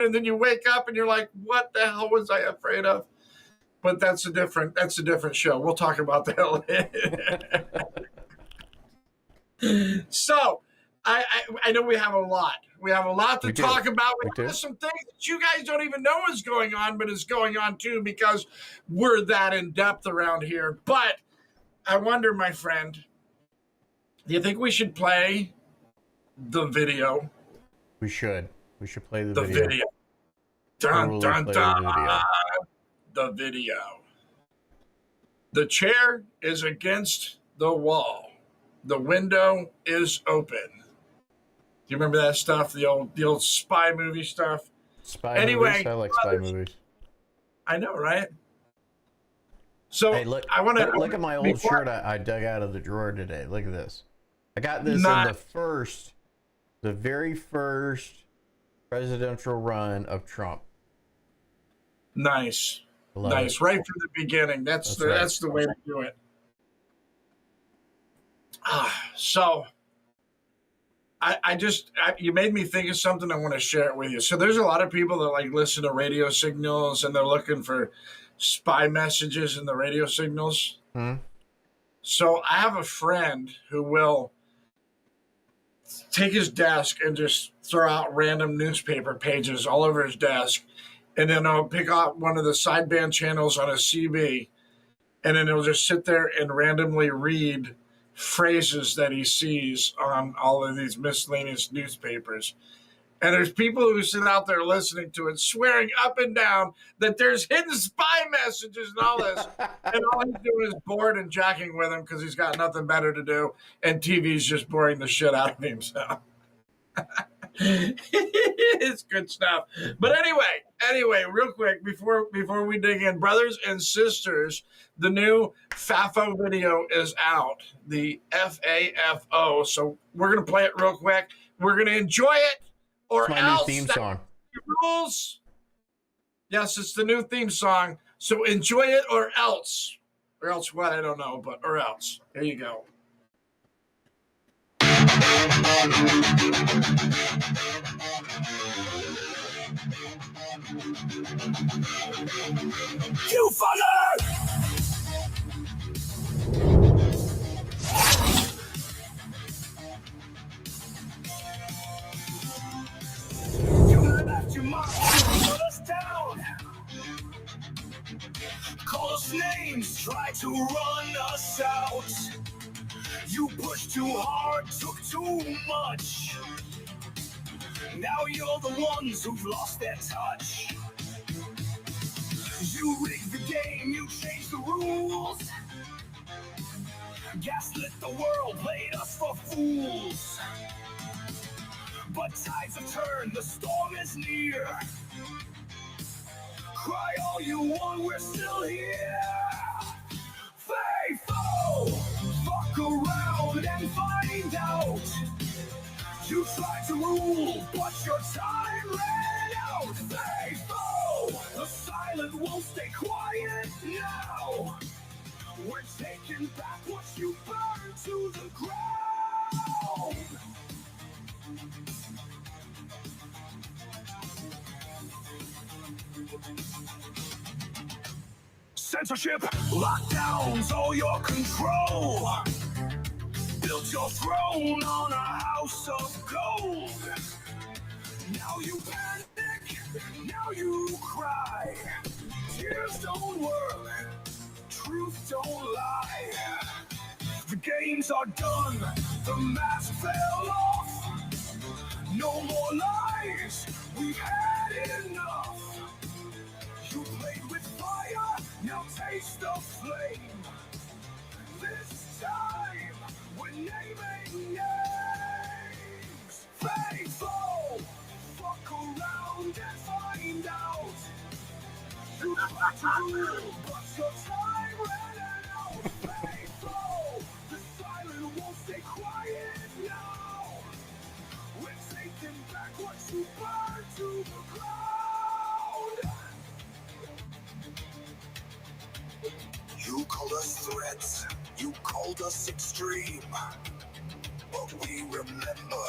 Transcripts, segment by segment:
and then you wake up and you're like, what the hell was I afraid of? But that's a different show. We'll talk about that later. So I know we have a lot. We have a lot to talk about. We have some things that you guys don't even know is going on, but is going on too, because we're that in depth around here. But I wonder, my friend, do you think we should play the video? We should play the video. Dun, dun, dun. The video. The chair is against the wall. The window is open. Do you remember that stuff? The old spy movie stuff? Movies? I like spy movies. I know, right? So hey, look at my old shirt I dug out of the drawer today. Look at this. I got this in the very first presidential run of Trump. Nice. Nice. Right from the beginning. That's the way to do it. So you made me think of something. I want to share it with you. So there's a lot of people that like listen to radio signals and they're looking for spy messages in the radio signals. Mm-hmm. So I have a friend who will take his desk and just throw out random newspaper pages all over his desk. And then I'll pick out one of the sideband channels on a CB. And then he'll just sit there and randomly read phrases that he sees on all of these miscellaneous newspapers. And there's people who sit out there listening to it, swearing up and down that there's hidden spy messages and all this. And all he's doing is bored and jacking with him because he's got nothing better to do. And TV's just boring the shit out of himself. It's good stuff. But anyway, real quick, before we dig in, brothers and sisters, the new FAFO video is out, the FAFO. So we're going to play it real quick. We're going to enjoy it, or it's my else. New theme song. Rules. Yes, it's the new theme song. So enjoy it, or else. Or else what? I don't know, but or else. There you go. You fucker! You left your mark, put us down. Call us names, try to run us out. You pushed too hard, took too much. Now you're the ones who've lost their touch. You rigged the game, you changed the rules. Gaslit the world, played us for fools. But tides have turned, the storm is near. Cry all you want, we're still here. Faithful, fuck around and find out. You tried to rule, but your time ran out. Faithful, the silent won't stay quiet now. We're taking back what you burned to the ground. Censorship, lockdowns, all your control. Built your throne on a house of gold. Now you panic, now you cry. Tears don't work, truth don't lie. The games are done, the mask fell off. No more lies, we've had enough. You played with fire, now taste the flame. This time, we're naming names. Faithful, fuck around and find out. You tried to rule, but your time ran out. Faithful, the silent won't stay quiet now. We're taking back what you burned to the ground. You called us threats, you called us extreme, but we remember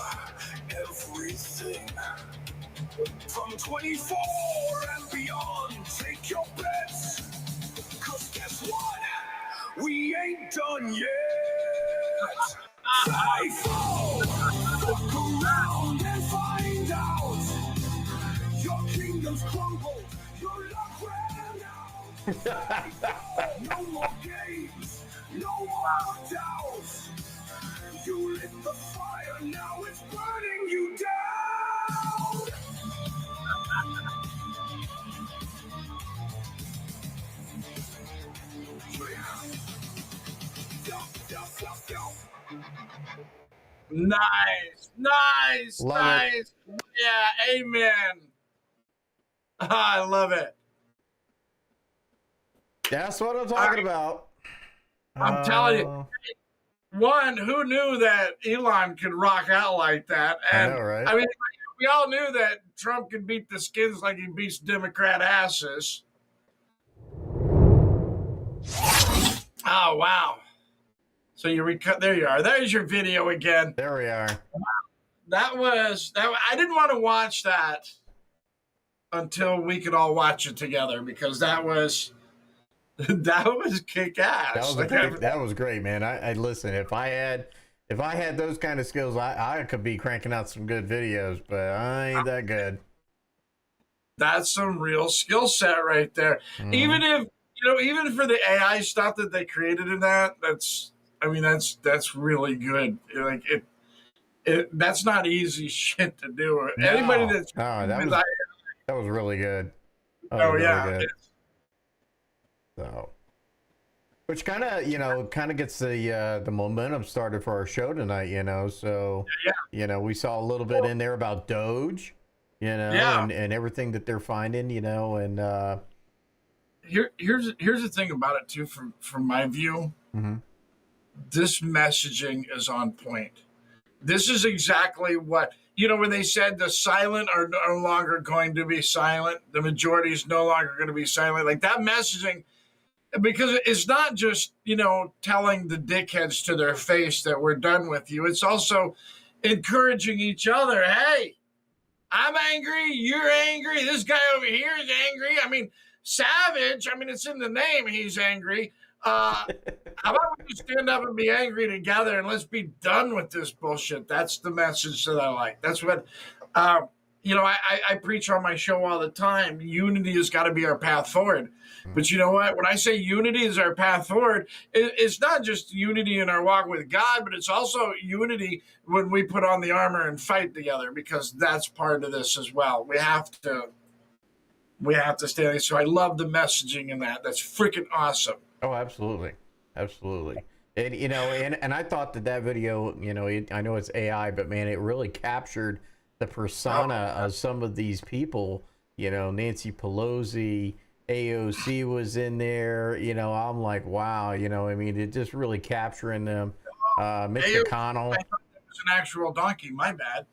everything. From 24 and beyond, take your bets. Cause guess what? We ain't done yet. Cypher, fuck around and find out. Your kingdoms crumble, your luck ran out. No more games, no more doubts. You lit the fire, now it's burning you down. Nice. Love it. Yeah, amen. I love it. That's what I'm talking about. I'm telling you. One, who knew that Elon could rock out like that? And I know, right? I mean, we all knew that Trump could beat the skins like he beats Democrat asses. Oh, wow. So there you are. There's your video again. There we are. That I didn't want to watch that until we could all watch it together because that was kick ass. That was great, man. I listen. If I had those kind of skills, I could be cranking out some good videos, but I ain't that good. That's some real skill set right there. Even if even for the AI stuff that they created in that's really good. Like that's not easy shit to do. No. Anybody that's that was really good. Really good. So, which kind of gets the momentum started for our show tonight, So, we saw a little bit in there about Doge, and everything that they're finding, and here's the thing about it too, from my view. Mm-hmm. This messaging is on point. This is exactly what when they said the silent are no longer going to be silent, the majority is no longer going to be silent. Like that messaging. Because it's not just, telling the dickheads to their face that we're done with you. It's also encouraging each other. Hey, I'm angry. You're angry. This guy over here is angry. I mean, Savage. I mean, it's in the name. He's angry. How about we just stand up and be angry together and let's be done with this bullshit? That's the message that I like. That's what, I preach on my show all the time. Unity has got to be our path forward. But you know what? When I say unity is our path forward, it's not just unity in our walk with God, but it's also unity when we put on the armor and fight together, because that's part of this as well. We have to stay. So I love the messaging in that. That's freaking awesome. Oh, absolutely. And and I thought that video, I know it's AI, but man, it really captured the persona of some of these people. Nancy Pelosi, AOC was in there. I'm like, wow. It just really capturing them. Mitch McConnell. I thought that was an actual donkey. My bad.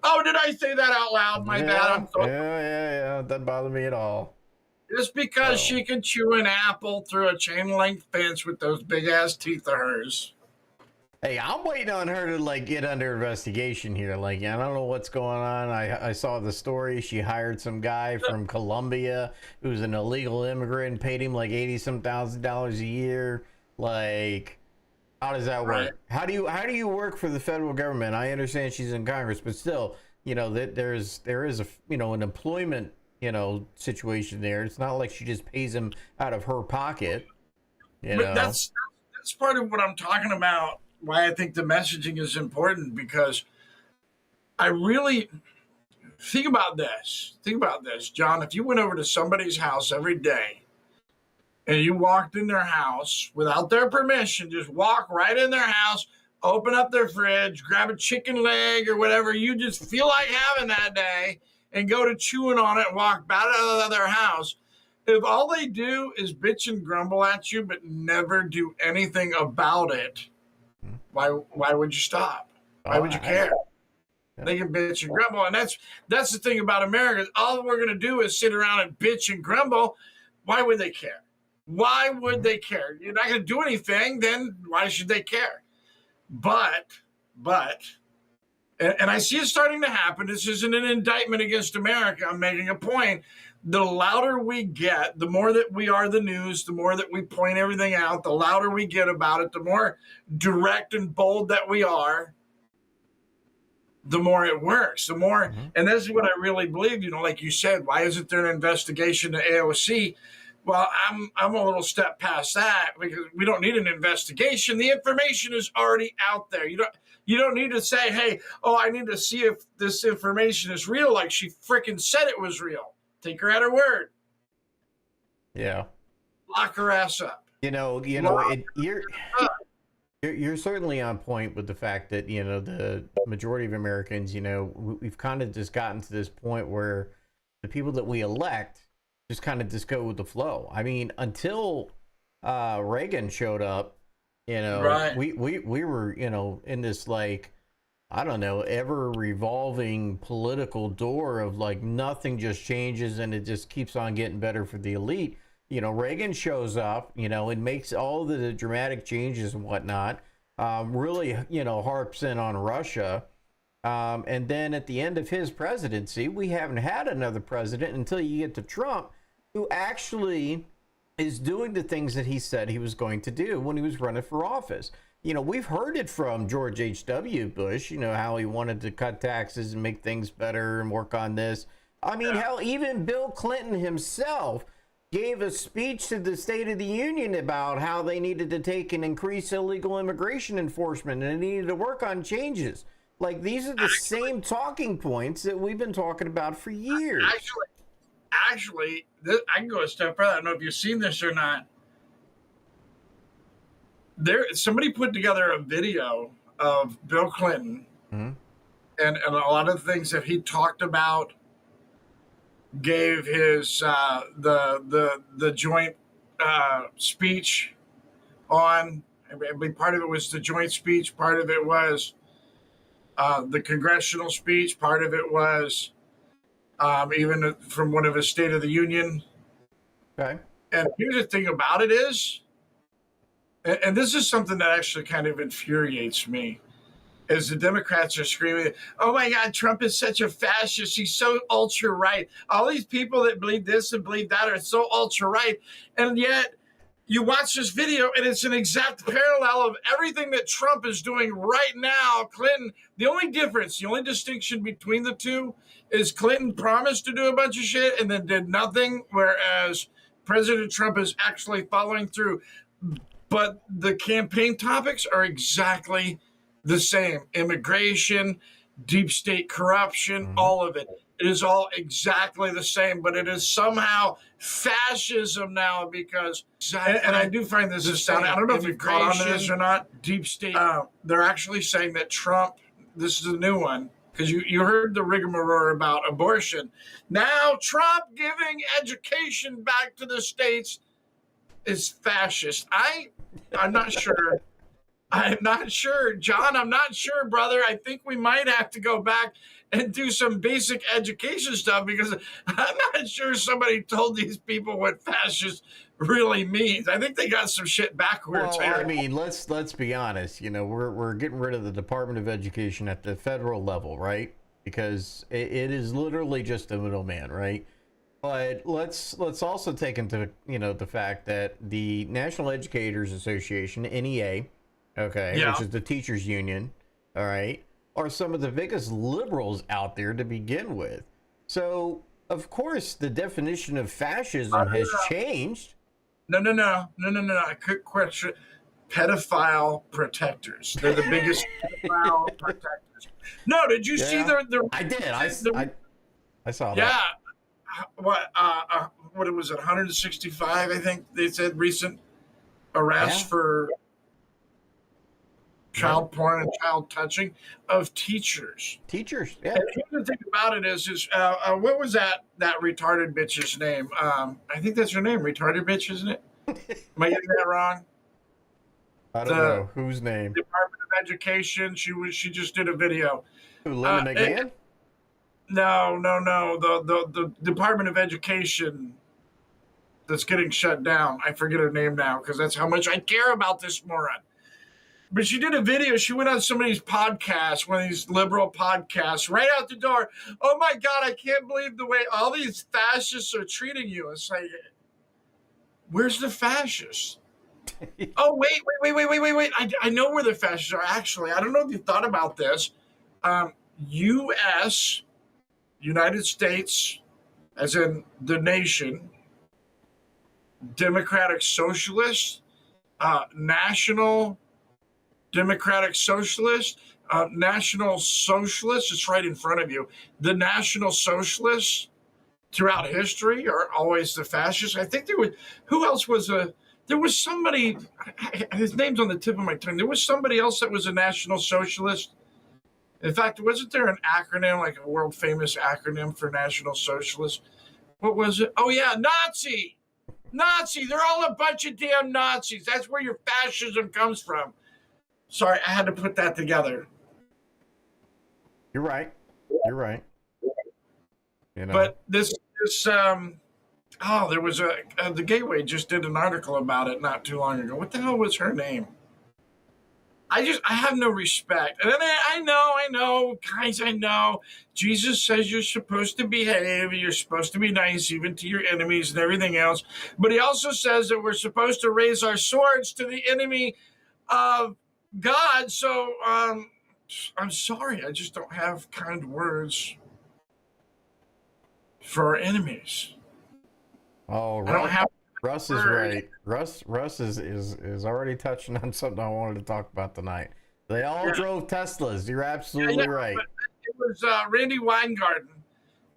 Oh, did I say that out loud? My bad. I'm sorry. Yeah. Doesn't bother me at all. Just because she can chew an apple through a chain link fence with those big ass teeth of hers. Hey, I'm waiting on her to get under investigation here. I don't know what's going on. I saw the story. She hired some guy from Colombia who's an illegal immigrant and paid him $80-some thousand a year. How does that work? How do you work for the federal government? I understand she's in Congress, but still, there is an employment situation there. It's not like she just pays him out of her pocket. But that's part of what I'm talking about. Why I think the messaging is important, because I really think about this, John. If you went over to somebody's house every day and you walked in their house without their permission, just walk right in their house, open up their fridge, grab a chicken leg or whatever you just feel like having that day, and go to chewing on it and walk back out of their house. If all they do is bitch and grumble at you but never do anything about it, why would you stop? Why would you care? They can bitch and grumble. And that's the thing about America. All we're going to do is sit around and bitch and grumble. Why would they care? Why would they care? You're not going to do anything, then why should they care? But And I see it starting to happen. This isn't an indictment against America. I'm making a point. The louder we get, the more that we are the news, the more that we point everything out, the louder we get about it, the more direct and bold that we are, the more it works. The more, and this is what I really believe, like you said, why isn't there an investigation to AOC? Well, I'm a little step past that, because we don't need an investigation. The information is already out there. You don't need to say, hey, I need to see if this information is real, like she freaking said it was real. Take her at her word. Yeah. Lock her ass up. You're certainly on point with the fact that, the majority of Americans, we've kind of just gotten to this point where the people that we elect just kind of just go with the flow. I mean, until Reagan showed up, right. we were, in this, like, I don't know, ever revolving political door of like nothing just changes and it just keeps on getting better for the elite. Reagan shows up, and makes all the dramatic changes and whatnot, really, harps in on Russia. And then at the end of his presidency, we haven't had another president until you get to Trump, who actually is doing the things that he said he was going to do when he was running for office. We've heard it from George H.W. Bush, how he wanted to cut taxes and make things better and work on this. I mean, hell, even Bill Clinton himself gave a speech to the State of the Union about how they needed to take and increase illegal immigration enforcement and they needed to work on changes. Like, these are the same talking points that we've been talking about for years. Actually, I can go a step further. I don't know if you've seen this or not. Somebody put together a video of Bill Clinton and a lot of the things that he talked about, gave his the joint speech on. I mean, part of it was the joint speech, part of it was the congressional speech, part of it was even from one of his State of the Union. Okay. And here's the thing about it is, and this is something that actually kind of infuriates me, is the Democrats are screaming, oh my God, Trump is such a fascist. He's so ultra right. All these people that believe this and believe that are so ultra right. And yet you watch this video and it's an exact parallel of everything that Trump is doing right now. Clinton, the only distinction between the two is Clinton promised to do a bunch of shit and then did nothing, whereas President Trump is actually following through. But the campaign topics are exactly the same. Immigration, deep state corruption, all of it. It is all exactly the same, but it is somehow fascism now because, and I do find this astounding. I don't know if you've caught on to this or not. Deep state, they're actually saying that Trump, this is a new one, because you heard the rigmarole about abortion. Now Trump giving education back to the states is fascist. I'm not sure. I'm not sure, John. I'm not sure, brother. I think we might have to go back and do some basic education stuff because I'm not sure somebody told these people what fascist really means. I think they got some shit backwards. Well, I mean, let's be honest. We're getting rid of the Department of Education at the federal level, right? Because it is literally just a middleman, right? But let's also take into the fact that the National Educators Association, NEA, okay, which is the teachers union, all right, are some of the biggest liberals out there to begin with. So, of course, the definition of fascism has changed. No. A quick question. Pedophile protectors. They're the biggest pedophile protectors. No, did you see the I did. I saw that. Yeah. What was it, 165, I think they said, recent arrests for child porn and child touching of teachers. Teachers, yeah. And the thing about it is what was that retarded bitch's name? I think that's her name, retarded bitch, isn't it? Am I getting that wrong? I don't know. Whose name? Department of Education. She just did a video. Linda McGann? No. The Department of Education that's getting shut down. I forget her name now because that's how much I care about this moron. But she did a video. She went on somebody's podcast, one of these liberal podcasts, right out the door. Oh my God, I can't believe the way all these fascists are treating you. It's like, where's the fascists? Oh, wait. I know where the fascists are, actually. I don't know if you thought about this. U.S., United States, as in the nation, Democratic Socialist, National Democratic Socialist, National Socialist, it's right in front of you. The National Socialists throughout history are always the fascists. I think who else was there was somebody, his name's on the tip of my tongue. There was somebody else that was a National Socialist. In fact, wasn't there an acronym, like a world famous acronym for National Socialist? What was it? Oh, yeah, Nazi. Nazi. They're all a bunch of damn Nazis. That's where your fascism comes from. Sorry, I had to put that together. You're right. You're right. You know. But there was the Gateway just did an article about it not too long ago. What the hell was her name? I have no respect. And I know, guys, I know. Jesus says you're supposed to behave, you're supposed to be nice even to your enemies and everything else. But he also says that we're supposed to raise our swords to the enemy of God. So I'm sorry, I just don't have kind words for our enemies. Oh, I don't have Russ is right. Russ is already touching on something I wanted to talk about tonight. They all drove Teslas. You're absolutely right. It was Randy Weingarten.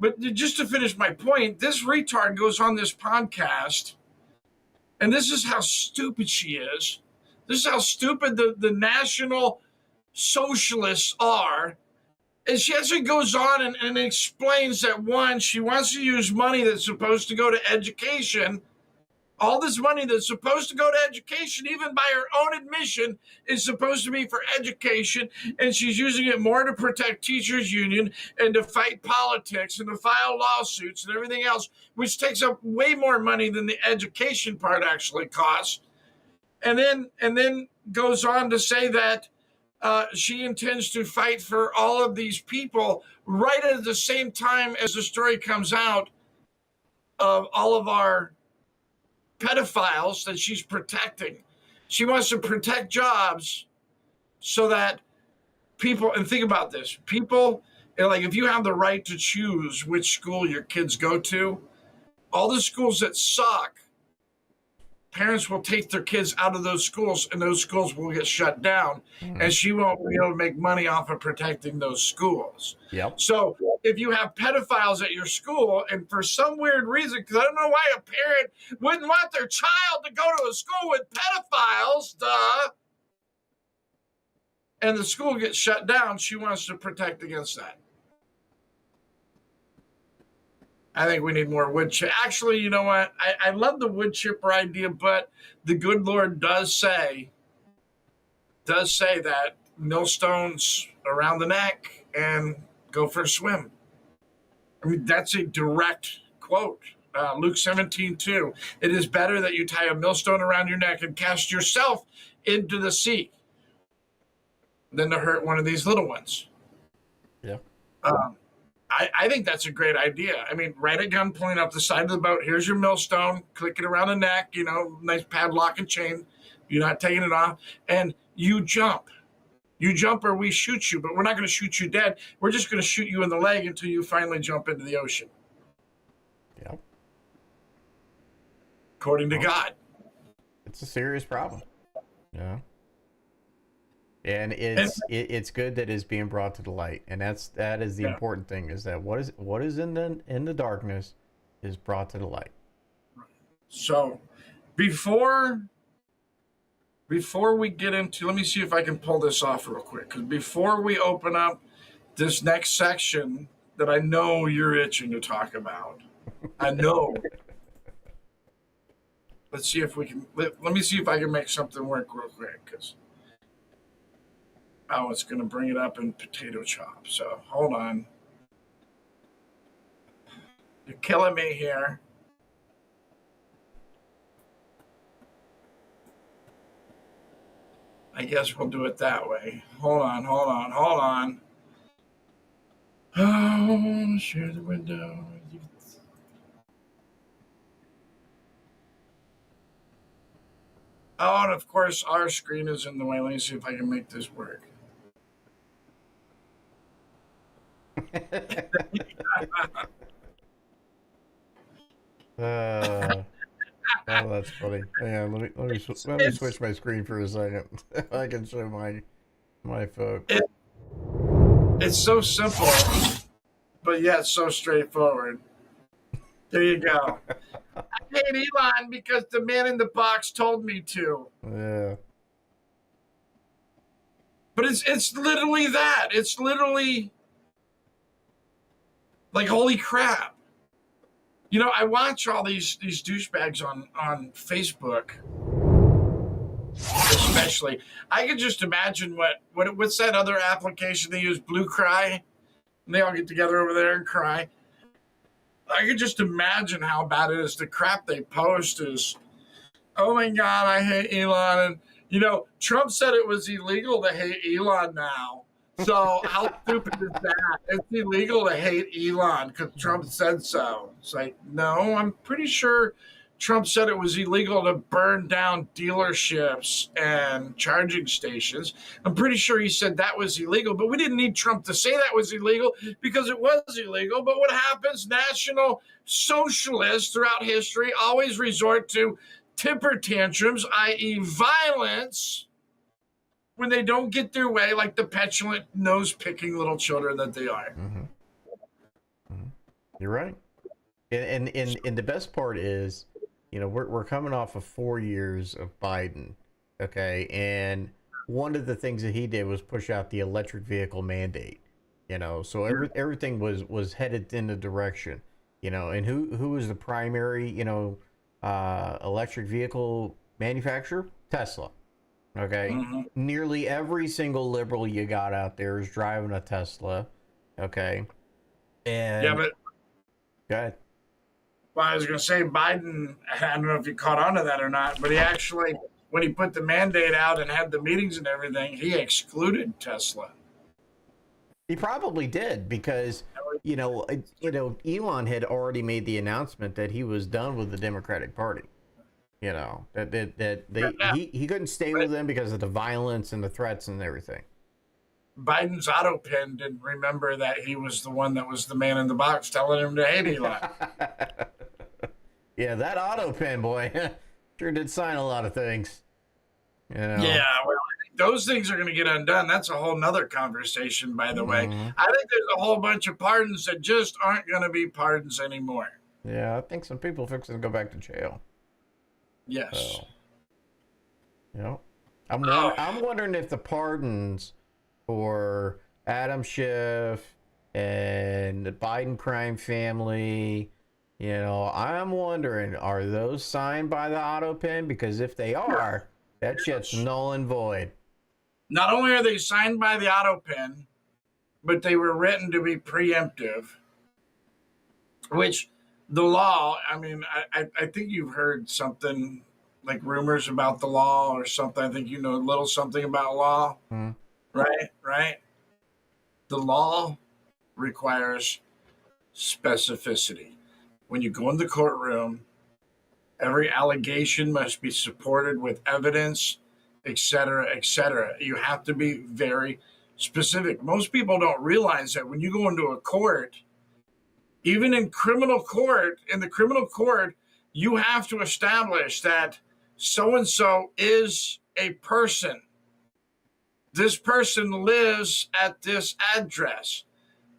But just to finish my point, this retard goes on this podcast, and this is how stupid she is. This is how stupid the National Socialists are. And she actually goes on and explains that, one, she wants to use money that's supposed to go to education. All this money that's supposed to go to education, even by her own admission, is supposed to be for education. And she's using it more to protect teachers' union and to fight politics and to file lawsuits and everything else, which takes up way more money than the education part actually costs. And then goes on to say that she intends to fight for all of these people right at the same time as the story comes out of all of our pedophiles that she's protecting. She wants to protect jobs so that people, and think about this, people, like if you have the right to choose which school your kids go to, all the schools that suck, parents will take their kids out of those schools and those schools will get shut down, and she won't be able to make money off of protecting those schools. Yep. So if you have pedophiles at your school, and for some weird reason, because I don't know why a parent wouldn't want their child to go to a school with pedophiles, and the school gets shut down, she wants to protect against that. I think we need more wood chip. Actually, you know what? I love the wood chipper idea, but the good Lord does say that millstones around the neck and go for a swim. I mean, that's a direct quote. Luke 17:2. It is better that you tie a millstone around your neck and cast yourself into the sea than to hurt one of these little ones. Yeah. I think that's a great idea. I mean, right at gunpoint up the side of the boat, here's your millstone, click it around the neck, nice padlock and chain. You're not taking it off. And you jump. You jump or we shoot you, but we're not going to shoot you dead. We're just going to shoot you in the leg until you finally jump into the ocean. Yep. According to God. It's a serious problem. Yeah. And it's good that it's being brought to the light, and that is the important thing, is that what is in the darkness is brought to the light. So before we get into, let me see if I can pull this off real quick, because before we open up this next section that I know you're itching to talk about, I know. Let's see if we can. Let me see if I can make something work real quick, because. Oh, it's going to bring it up in potato chop. So hold on. You're killing me here. I guess we'll do it that way. Hold on. Oh, share the window. Oh, and of course, our screen is in the way. Let me see if I can make this work. Oh, that's funny. Yeah, let me switch my screen for a second. I can show my folks. It's so simple, but yet so straightforward. There you go. I hate Elon because the man in the box told me to. Yeah. But it's literally that. It's literally like, holy crap. You know, I watch all these douchebags on Facebook, especially. I could just imagine what's that other application they use, Blue Cry? And they all get together over there and cry. I could just imagine how bad it is. The crap they post is, oh my God, I hate Elon. And, you know, Trump said it was illegal to hate Elon now. So how stupid is that? It's illegal to hate Elon because Trump said so. It's like, no, I'm pretty sure Trump said it was illegal to burn down dealerships and charging stations. I'm pretty sure he said that was illegal, but we didn't need Trump to say that was illegal because it was illegal. But what happens? National socialists throughout history always resort to temper tantrums, i.e. violence, when they don't get their way, like the petulant, nose-picking little children that they are. Mm-hmm. Mm-hmm. You're right. And the best part is, you know, we're coming off of 4 years of Biden, okay? And one of the things that he did was push out the electric vehicle mandate, you know? So everything was headed in the direction, you know? And who was the primary, you know, electric vehicle manufacturer? Tesla. Okay. Mm-hmm. Nearly every single liberal you got out there is driving a Tesla. Okay. And Yeah, but go ahead. well, I was going to say Biden, I don't know if you caught on to that or not, but he actually, when he put the mandate out and had the meetings and everything, he excluded Tesla. He probably did because Elon had already made the announcement that he was done with the Democratic Party. You know, he couldn't stay with them because of the violence and the threats and everything. Biden's auto pen didn't remember that he was the one that was the man in the box telling him to hate Elon. Yeah, that auto pen boy sure did sign a lot of things. You know? Yeah, well, those things are going to get undone. That's a whole nother conversation, by the way. I think there's a whole bunch of pardons that just aren't going to be pardons anymore. Yeah, I think some people are fixing to go back to jail. Yes. So, you know, I'm wondering if the pardons for Adam Schiff and the Biden crime family, you know, I'm wondering, are those signed by the auto pen? Because if they are, that shit's null and void. Not only are they signed by the auto pen, but they were written to be preemptive, which the law, I mean, I think you've heard something like rumors about the law or something. I think you know a little something about law, right? The law requires specificity. When you go in the courtroom, every allegation must be supported with evidence, et cetera, et cetera. You have to be very specific. Most people don't realize that when you go into a court, even in the criminal court, you have to establish that so-and-so is a person. This person lives at this address.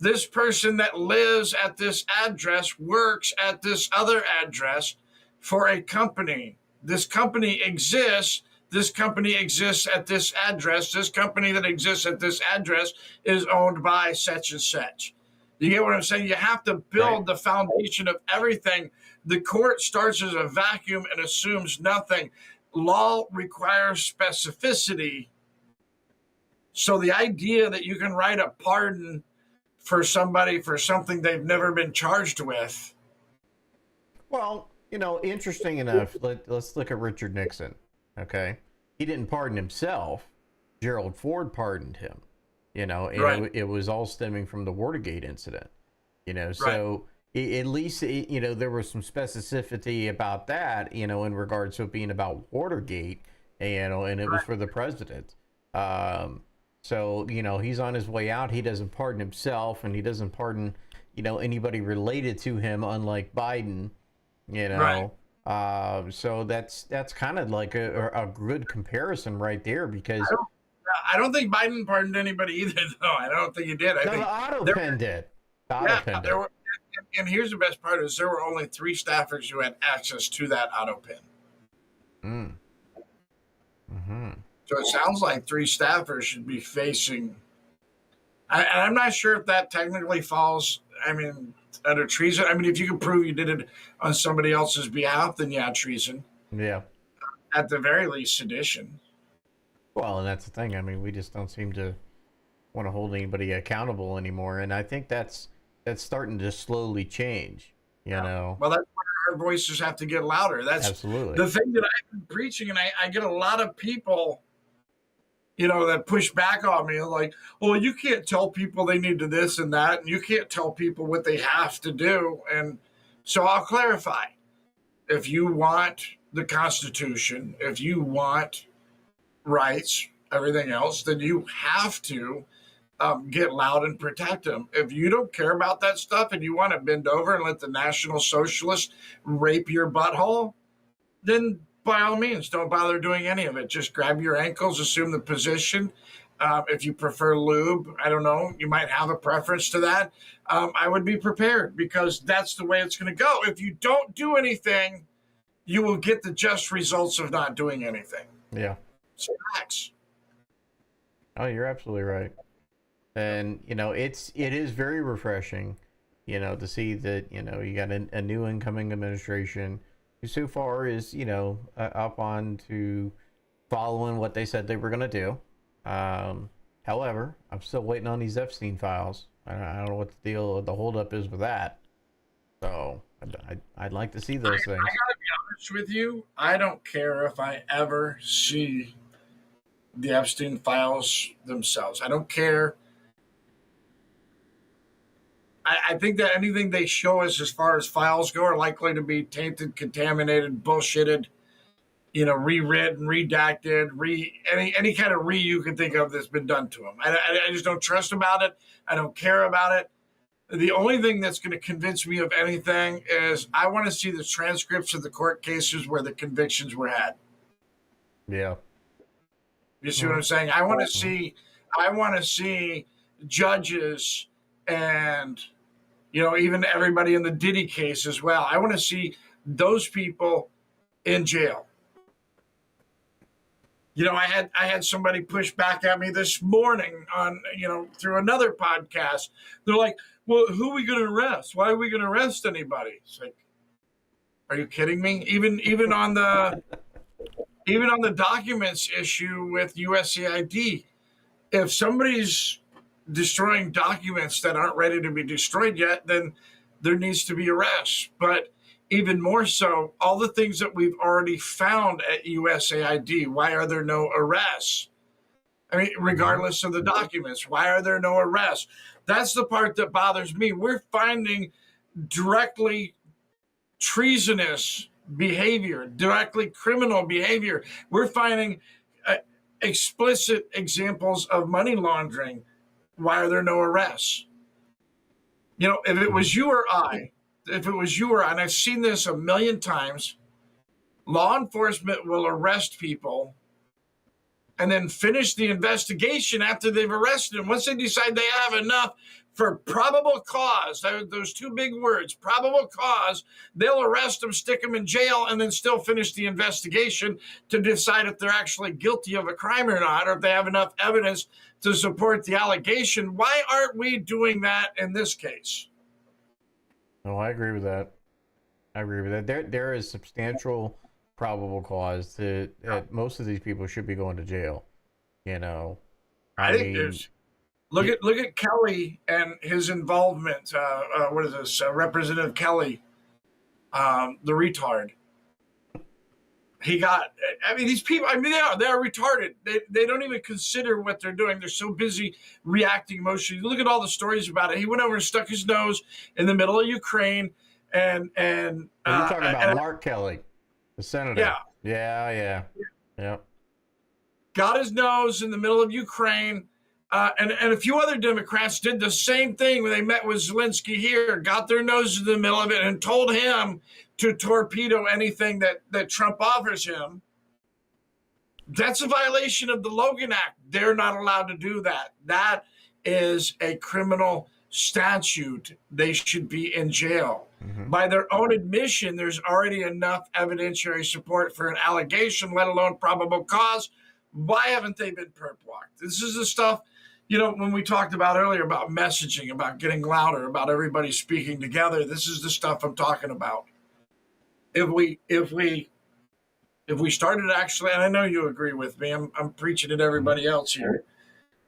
This person that lives at this address works at this other address for a company. This company exists. This company exists at this address. This company that exists at this address is owned by such and such. You get what I'm saying? You have to build the foundation of everything. The court starts as a vacuum and assumes nothing. Law requires specificity. So the idea that you can write a pardon for somebody for something they've never been charged with. Well, you know, interesting enough, let's look at Richard Nixon, okay? He didn't pardon himself, Gerald Ford pardoned him, and Right. it was all stemming from the Watergate incident, Right. so at least, there was some specificity about that, in regards to it being about Watergate, and it was for the president. Um, so, he's on his way out. He doesn't pardon himself, and he doesn't pardon, anybody related to him, unlike Biden, you Right. know. So that's kind of like a good comparison right there, I because don't. I don't think Biden pardoned anybody either, though. I don't think he did. I no, the think auto there. pen did. The auto Yeah, pen there did. were. And here's the best part: is there were only 3 staffers who had access to that auto pin. Mm. Mm-hmm. So it sounds like 3 staffers should be facing. And I'm not sure if that technically falls. I mean, under treason. I mean, if you can prove you did it on somebody else's behalf, then yeah, treason. Yeah. At the very least, sedition. Well, and that's the thing. I mean, we just don't seem to want to hold anybody accountable anymore, and I think that's starting to slowly change. You know. Well, that's where our voices have to get louder. That's Absolutely. the thing that I've been preaching, and I get a lot of people, that push back on me, like, well, you can't tell people they need to this and that, and you can't tell people what they have to do. And so I'll clarify. If you want the Constitution, if you want rights, everything else, then you have to get loud and protect them. If you don't care about that stuff and you want to bend over and let the National Socialists rape your butthole, then by all means, don't bother doing any of it. Just grab your ankles, assume the position. If you prefer lube, I don't know, you might have a preference to that. I would be prepared because that's the way it's going to go. If you don't do anything, you will get the just results of not doing anything. Yeah. So relax. Oh, you're absolutely right. And it is very refreshing, to see that you got a new incoming administration who so far is up on to following what they said they were going to do. However, I'm still waiting on these Epstein files. I don't know what the deal, the holdup is with that. So I'd like to see those things. I gotta be honest with you. I don't care if I ever see the Epstein files themselves. I don't care. I think that anything they show us as far as files go are likely to be tainted, contaminated, bullshitted, rewritten, redacted, any kind of you can think of that's been done to them. I just don't trust about it. I don't care about it. The only thing that's going to convince me of anything is I want to see the transcripts of the court cases where the convictions were had. Yeah. You see what I'm saying? I want to see judges and even everybody in the Diddy case as well. I want to see those people in jail. I had somebody push back at me this morning on, through another podcast. They're like, well, who are we going to arrest? Why are we going to arrest anybody? It's like, are you kidding me? Even on the documents issue with USAID, if somebody's destroying documents that aren't ready to be destroyed yet, then there needs to be arrests. But even more so, all the things that we've already found at USAID, why are there no arrests? I mean, regardless of the documents, why are there no arrests? That's the part that bothers me. We're finding directly treasonous behavior, directly criminal behavior. We're finding explicit examples of money laundering. Why are there no arrests? If it was you or I, and I've seen this a million times, law enforcement will arrest people and then finish the investigation after they've arrested them. Once they decide they have enough for probable cause, those 2 big words, probable cause, they'll arrest them, stick them in jail, and then still finish the investigation to decide if they're actually guilty of a crime or not, or if they have enough evidence to support the allegation. Why aren't we doing that in this case? No, I agree with that. There is substantial probable cause that most of these people should be going to jail. I think there's. Look at Kelly and his involvement. What is this? Representative Kelly, the retard. he got, I mean, these people, I mean, they're retarded. They don't even consider what they're doing. They're so busy reacting emotionally. Look at all the stories about it. He went over and stuck his nose in the middle of Ukraine Well, you're talking about and Mark Kelly, the senator. yeah, Yeah. got his nose in the middle of Ukraine. And a few other Democrats did the same thing when they met with Zelensky here, got their nose in the middle of it and told him to torpedo anything that Trump offers him. That's a violation of the Logan Act. They're not allowed to do that. That is a criminal statute. They should be in jail. Mm-hmm. By their own admission, there's already enough evidentiary support for an allegation, let alone probable cause. Why haven't they been perp walked? This is the stuff, when we talked about earlier about messaging, about getting louder, about everybody speaking together. This is the stuff I'm talking about. If we started actually, and I know you agree with me, I'm preaching at everybody else here.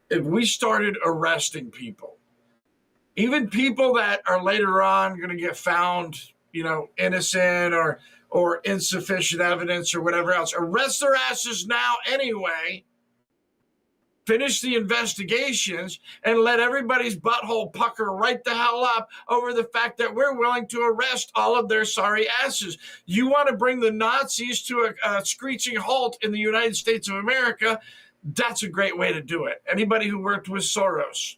If we started arresting people, even people that are later on going to get found, innocent or insufficient evidence or whatever else, arrest their asses now anyway, finish the investigations, and let everybody's butthole pucker right the hell up over the fact that we're willing to arrest all of their sorry asses. You want to bring the Nazis to a screeching halt in the United States of America, that's a great way to do it. Anybody who worked with Soros,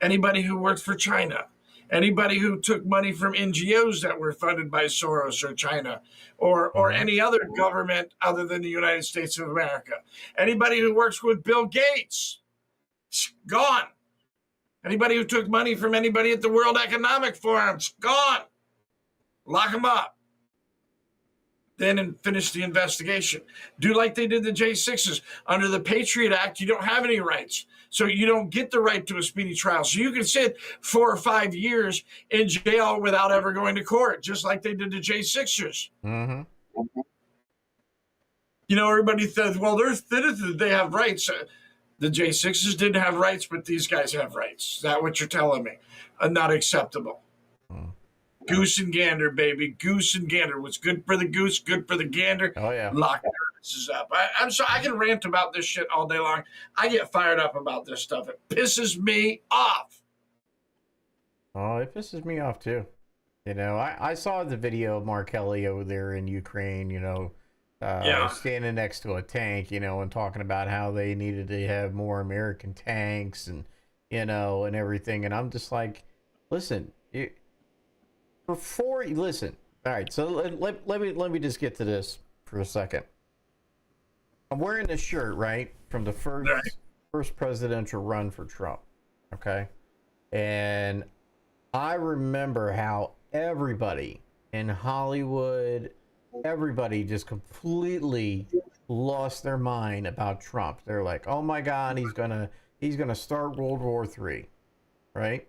anybody who worked for China, anybody who took money from NGOs that were funded by Soros or China or any other government other than the United States of America. Anybody who works with Bill Gates, gone. Anybody who took money from anybody at the World Economic Forum, gone. Lock them up. Then finish the investigation. Do like they did the J6s. Under the Patriot Act, you don't have any rights. So you don't get the right to a speedy trial. So you can sit 4 or 5 years in jail without ever going to court, just like they did the J6ers. Mm-hmm. Everybody says, well, they're citizens, they have rights. The J6ers didn't have rights, but these guys have rights. Is that what you're telling me? Not acceptable. Goose and gander, baby. Goose and gander. What's good for the goose, good for the gander. Oh, yeah. Lock their asses up. I'm sorry, I can rant about this shit all day long. I get fired up about this stuff. It pisses me off. Oh, it pisses me off, too. I saw the video of Mark Kelly over there in Ukraine, standing next to a tank, and talking about how they needed to have more American tanks and everything. And I'm just like, listen, listen. All right, so let me just get to this for a second. I'm wearing this shirt, right, from the first presidential run for Trump, okay? And I remember how everybody in Hollywood, everybody just completely lost their mind about Trump. They're like, "Oh my God, he's gonna start World War III," right?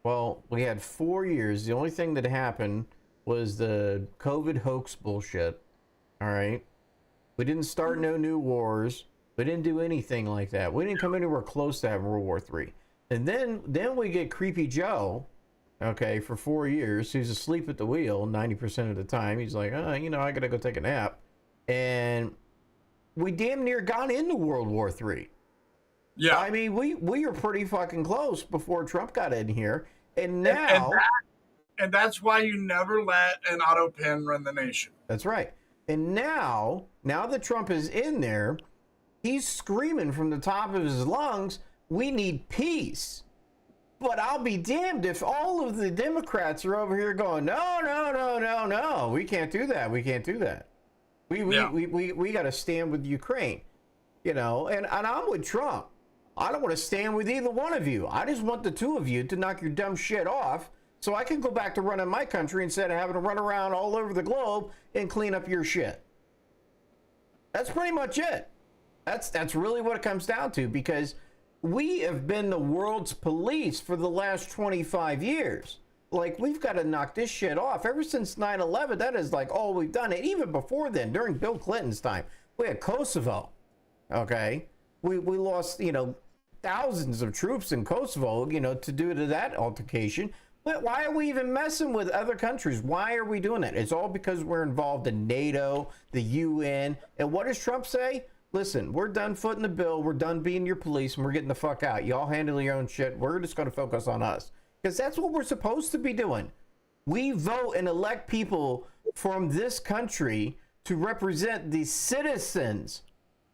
Well, we had 4 years. The only thing that happened was the COVID hoax bullshit. All right. We didn't start no new wars. We didn't do anything like that. We didn't come anywhere close to having World War III. And then we get Creepy Joe, okay, for 4 years, who's asleep at the wheel 90% of the time. He's like, I gotta go take a nap. And we damn near got into World War III. Yeah. I mean, we were pretty fucking close before Trump got in here. And now... And that's why you never let an auto pen run the nation. That's right. And now that Trump is in there, he's screaming from the top of his lungs, we need peace. But I'll be damned if all of the Democrats are over here going, no, we can't do that. We can't do that. We got to stand with Ukraine, and I'm with Trump. I don't want to stand with either one of you. I just want the two of you to knock your dumb shit off so I can go back to running my country instead of having to run around all over the globe and clean up your shit. That's pretty much it. That's really what it comes down to, because we have been the world's police for the last 25 years. Like, we've got to knock this shit off. Ever since 9/11, that is like all we've done. And even before then, during Bill Clinton's time, we had Kosovo. Okay? We lost, thousands of troops in Kosovo, to do to that altercation. Why are we even messing with other countries? Why are we doing that? It's all because we're involved in NATO, the UN. And what does Trump say? Listen, we're done footing the bill. We're done being your police, and we're getting the fuck out. Y'all handle your own shit. We're just going to focus on us. Because that's what we're supposed to be doing. We vote and elect people from this country to represent the citizens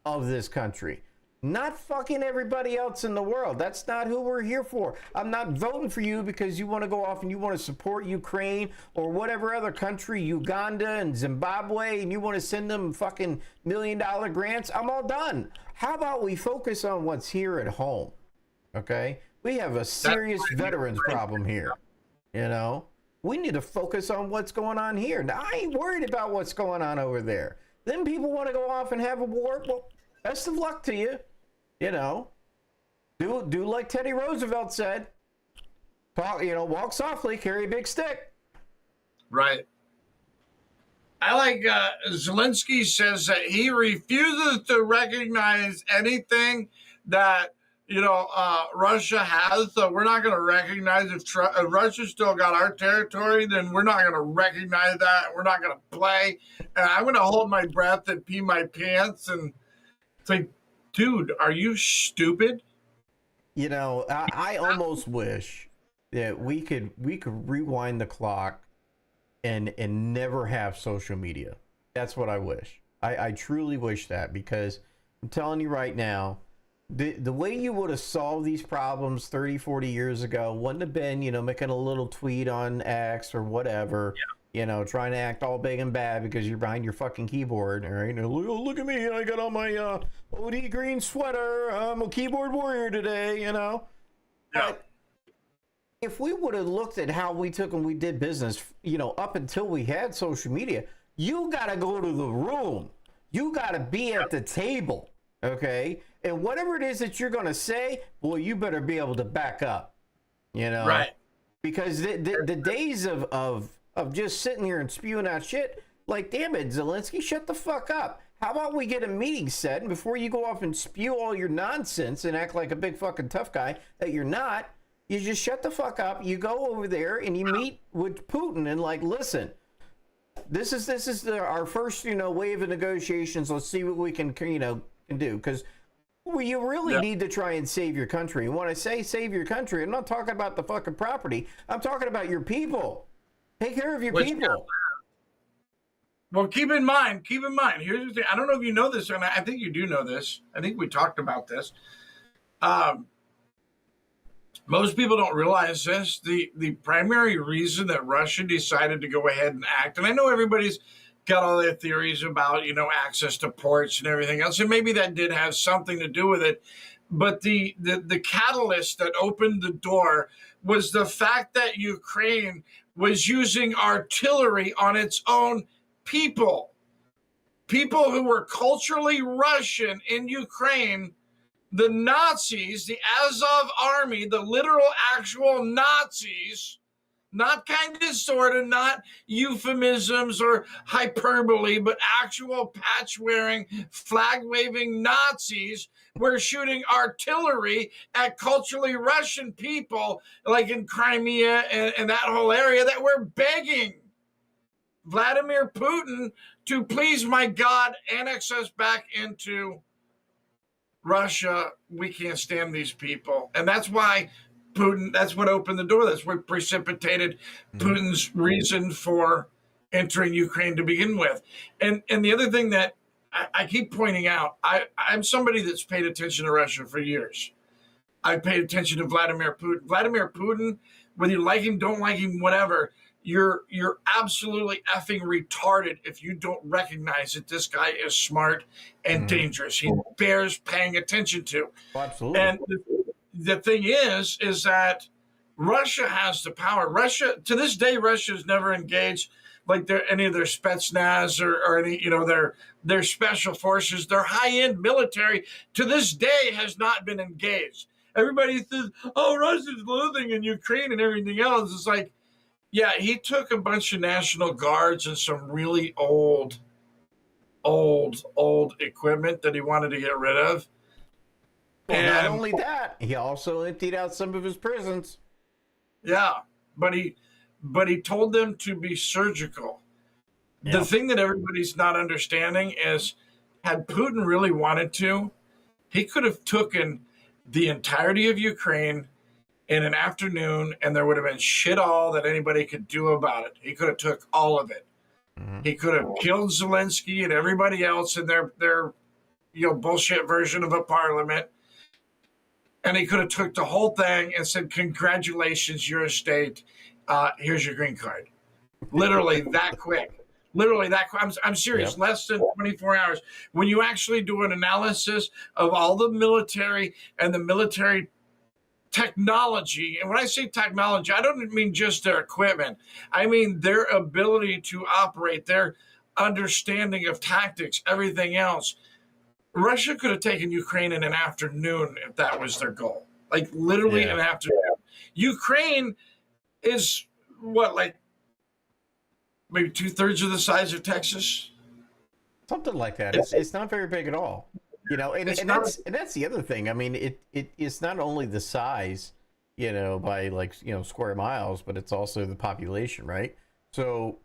of this country. Not fucking everybody else in the world. That's not who we're here for. I'm not voting for you because you want to go off and you want to support Ukraine or whatever other country, Uganda and Zimbabwe, and you want to send them fucking $1 million grants. I'm all done. How about we focus on what's here at home? Okay? We have a serious veterans problem here. You know? We need to focus on what's going on here. Now, I ain't worried about what's going on over there. Then people want to go off and have a war. Well, best of luck to you. You know, do like Teddy Roosevelt said. Talk, walk softly, carry a big stick. Right. I like Zelensky says that he refuses to recognize anything that Russia has. So we're not going to recognize if Russia still got our territory, then we're not going to recognize that. We're not going to play. And I'm going to hold my breath and pee my pants. And it's like, dude, are you stupid? I almost wish that we could rewind the clock and never have social media. That's what I wish. I truly wish that, because I'm telling you right now, the way you would have solved these problems 30, 40 years ago wouldn't have been, making a little tweet on X or whatever. Yeah. Trying to act all big and bad because you're behind your fucking keyboard, all right? Look at me, I got on my OD green sweater. I'm a keyboard warrior today, Yeah. But if we would have looked at how we took and we did business, up until we had social media, you got to go to the room. You got to be at the table, okay? And whatever it is that you're going to say, well, you better be able to back up, Right. Because the days of just sitting here and spewing out shit, like, damn it, Zelensky, shut the fuck up. How about we get a meeting set, and before you go off and spew all your nonsense and act like a big fucking tough guy that you're not, you just shut the fuck up, you go over there, and you meet with Putin, and like, listen, this is our first, wave of negotiations. Let's see what we can do, because you really need to try and save your country. And when I say save your country, I'm not talking about the fucking property. I'm talking about your people. Take care of your people. Well, keep in mind, here's the thing. I don't know if you know this, and I think you do know this. I think we talked about this. Most people don't realize this. The primary reason that Russia decided to go ahead and act, and I know everybody's got all their theories about, access to ports and everything else, and maybe that did have something to do with it. But the catalyst that opened the door was the fact that Ukraine was using artillery on its own people who were culturally Russian in Ukraine. The Nazis, the Azov army, the literal actual Nazis, not kind of sort of, not euphemisms or hyperbole, but actual patch-wearing, flag-waving Nazis were shooting artillery at culturally Russian people, like in Crimea and that whole area, that were begging Vladimir Putin to please, my God, annex us back into Russia. We can't stand these people. And that's why Putin, that's what opened the door. That's what precipitated Putin's reason for entering Ukraine to begin with. And the other thing that I keep pointing out, I'm somebody that's paid attention to Russia for years. I paid attention to Vladimir Putin. Vladimir Putin, whether you like him, don't like him, whatever, you're absolutely effing retarded if you don't recognize that this guy is smart and dangerous. He bears paying attention to. Oh, absolutely. And the thing is that Russia has the power. Russia, to this day, Russia has never engaged like any of their Spetsnaz or any, their special forces, their high-end military, to this day has not been engaged. Everybody says, oh, Russia's losing in Ukraine and everything else. It's like, yeah, he took a bunch of National Guards and some really old equipment that he wanted to get rid of. Well, and not only that, he also emptied out some of his prisons. Yeah. but he told them to be surgical. Yeah. The thing that everybody's not understanding is, had Putin really wanted to, he could have taken the entirety of Ukraine in an afternoon, and there would have been shit all that anybody could do about it. He could have took all of it. Mm-hmm. He could have killed Zelensky and everybody else in their bullshit version of a parliament, and he could have took the whole thing and said, "Congratulations, you're a state. Here's your green card." Literally that quick. Literally that quick. I'm serious. Yep. Less than 24 hours. When you actually do an analysis of all the military and the military technology, and when I say technology, I don't mean just their equipment. I mean their ability to operate, their understanding of tactics, everything else. Russia could have taken Ukraine in an afternoon if that was their goal. Like literally an afternoon. Ukraine is what, like maybe 2/3 of the size of Texas? Something like that. It's not very big at all. You know, and that's the other thing. I mean, it's not only the size, you know, by like, you know, square miles, but it's also the population, right? So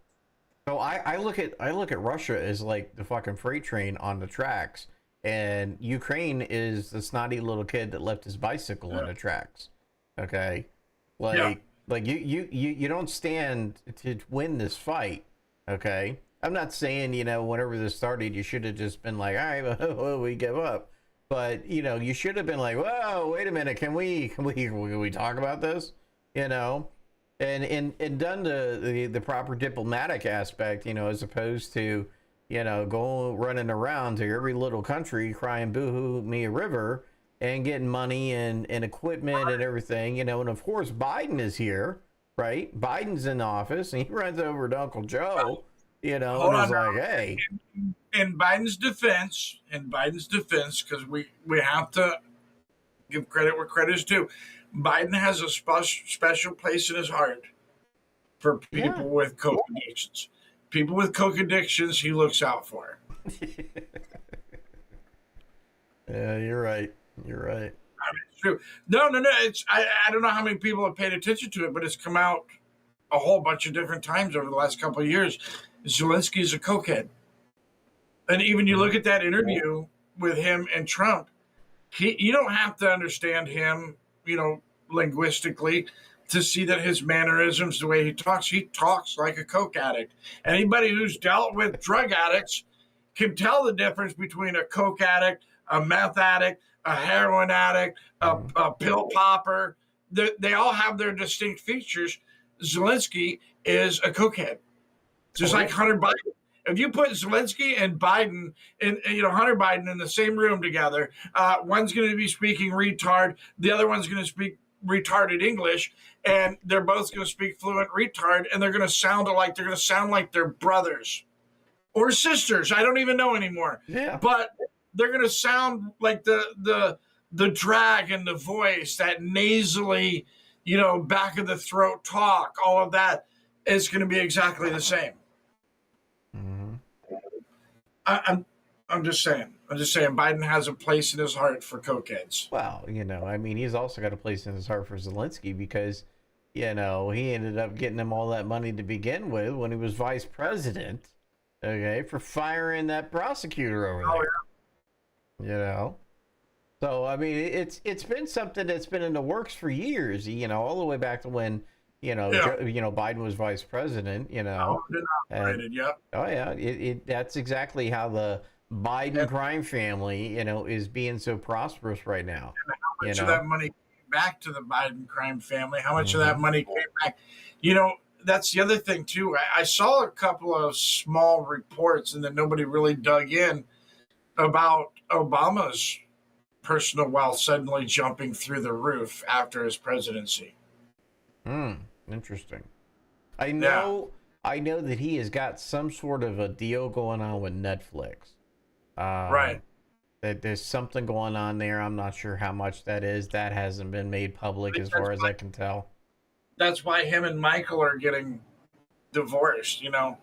I look at Russia as like the fucking freight train on the tracks, and Ukraine is the snotty little kid that left his bicycle on the tracks. Okay, like you don't stand to win this fight. Okay, I'm not saying, you know, whenever this started, you should have just been like, all right, well, we give up. But, you know, you should have been like, whoa, wait a minute, can we talk about this? You know, and done the proper diplomatic aspect, you know, as opposed to, you know, go running around to every little country crying boo-hoo me a river and getting money and equipment and everything, you know. And of course Biden is here, right? Biden's in office and he runs over to Uncle Joe, you know, and is like, hey. In Biden's defense, because we have to give credit where credit is due, Biden has a special place in his heart for people with coke addictions. People with coke addictions, he looks out for. Yeah, you're right. You're right. I mean, it's true. No. It's I don't know how many people have paid attention to it, but it's come out a whole bunch of different times over the last couple of years. Zelensky is a cokehead. And even you look at that interview with him and Trump, you don't have to understand him, you know, linguistically to see that his mannerisms, the way he talks like a coke addict. Anybody who's dealt with drug addicts can tell the difference between a coke addict, a meth addict, a heroin addict, a pill popper. They all have their distinct features. Zelensky is a cokehead, just like Hunter Biden. If you put Zelensky and Biden and Hunter Biden in the same room together, one's going to be speaking retard, the other one's going to speak retarded English, and they're both going to speak fluent retard, and they're going to sound like they're brothers or sisters. I don't even know anymore. Yeah. But they're going to sound like the drag in the voice, that nasally, you know, back of the throat talk. All of that is going to be exactly the same. I'm just saying. Biden has a place in his heart for cokeheads. Well, you know, I mean, he's also got a place in his heart for Zelensky because, you know, he ended up getting him all that money to begin with when he was vice president. Okay, for firing that prosecutor over there. You know, so I mean, it's been something that's been in the works for years. You know, all the way back to when, you know, Biden was vice president. You know, that's exactly how the Biden crime family, you know, is being so prosperous right now. And how much of that money came back to the Biden crime family? How much of that money came back? You know, that's the other thing too. I saw a couple of small reports, and then nobody really dug in about Obama's personal wealth suddenly jumping through the roof after his presidency. Interesting. I know that he has got some sort of a deal going on with Netflix. Right. That there's something going on there. I'm not sure how much that is. That hasn't been made public as far as I can tell. That's why him and Michael are getting divorced, you know.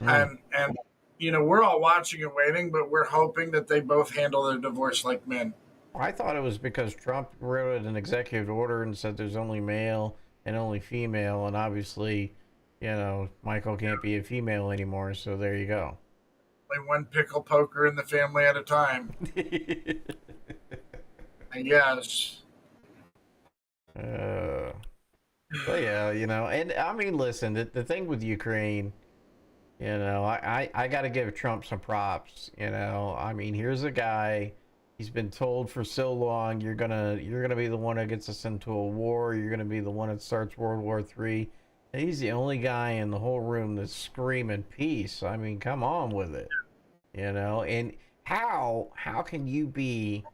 And you know, we're all watching and waiting, but we're hoping that they both handle their divorce like men. I thought it was because Trump wrote an executive order and said there's only male and only female, and obviously, Michael can't be a female anymore, so there you go. Only one pickle poker in the family at a time, I guess. But yeah, and I mean, listen, the thing with Ukraine, I got to give Trump some props. I mean, here's a guy. He's been told for so long, you're gonna be the one that gets us into a war. You're gonna be the one that starts World War III. And he's the only guy in the whole room that's screaming peace. I mean, come on with it, And how can you be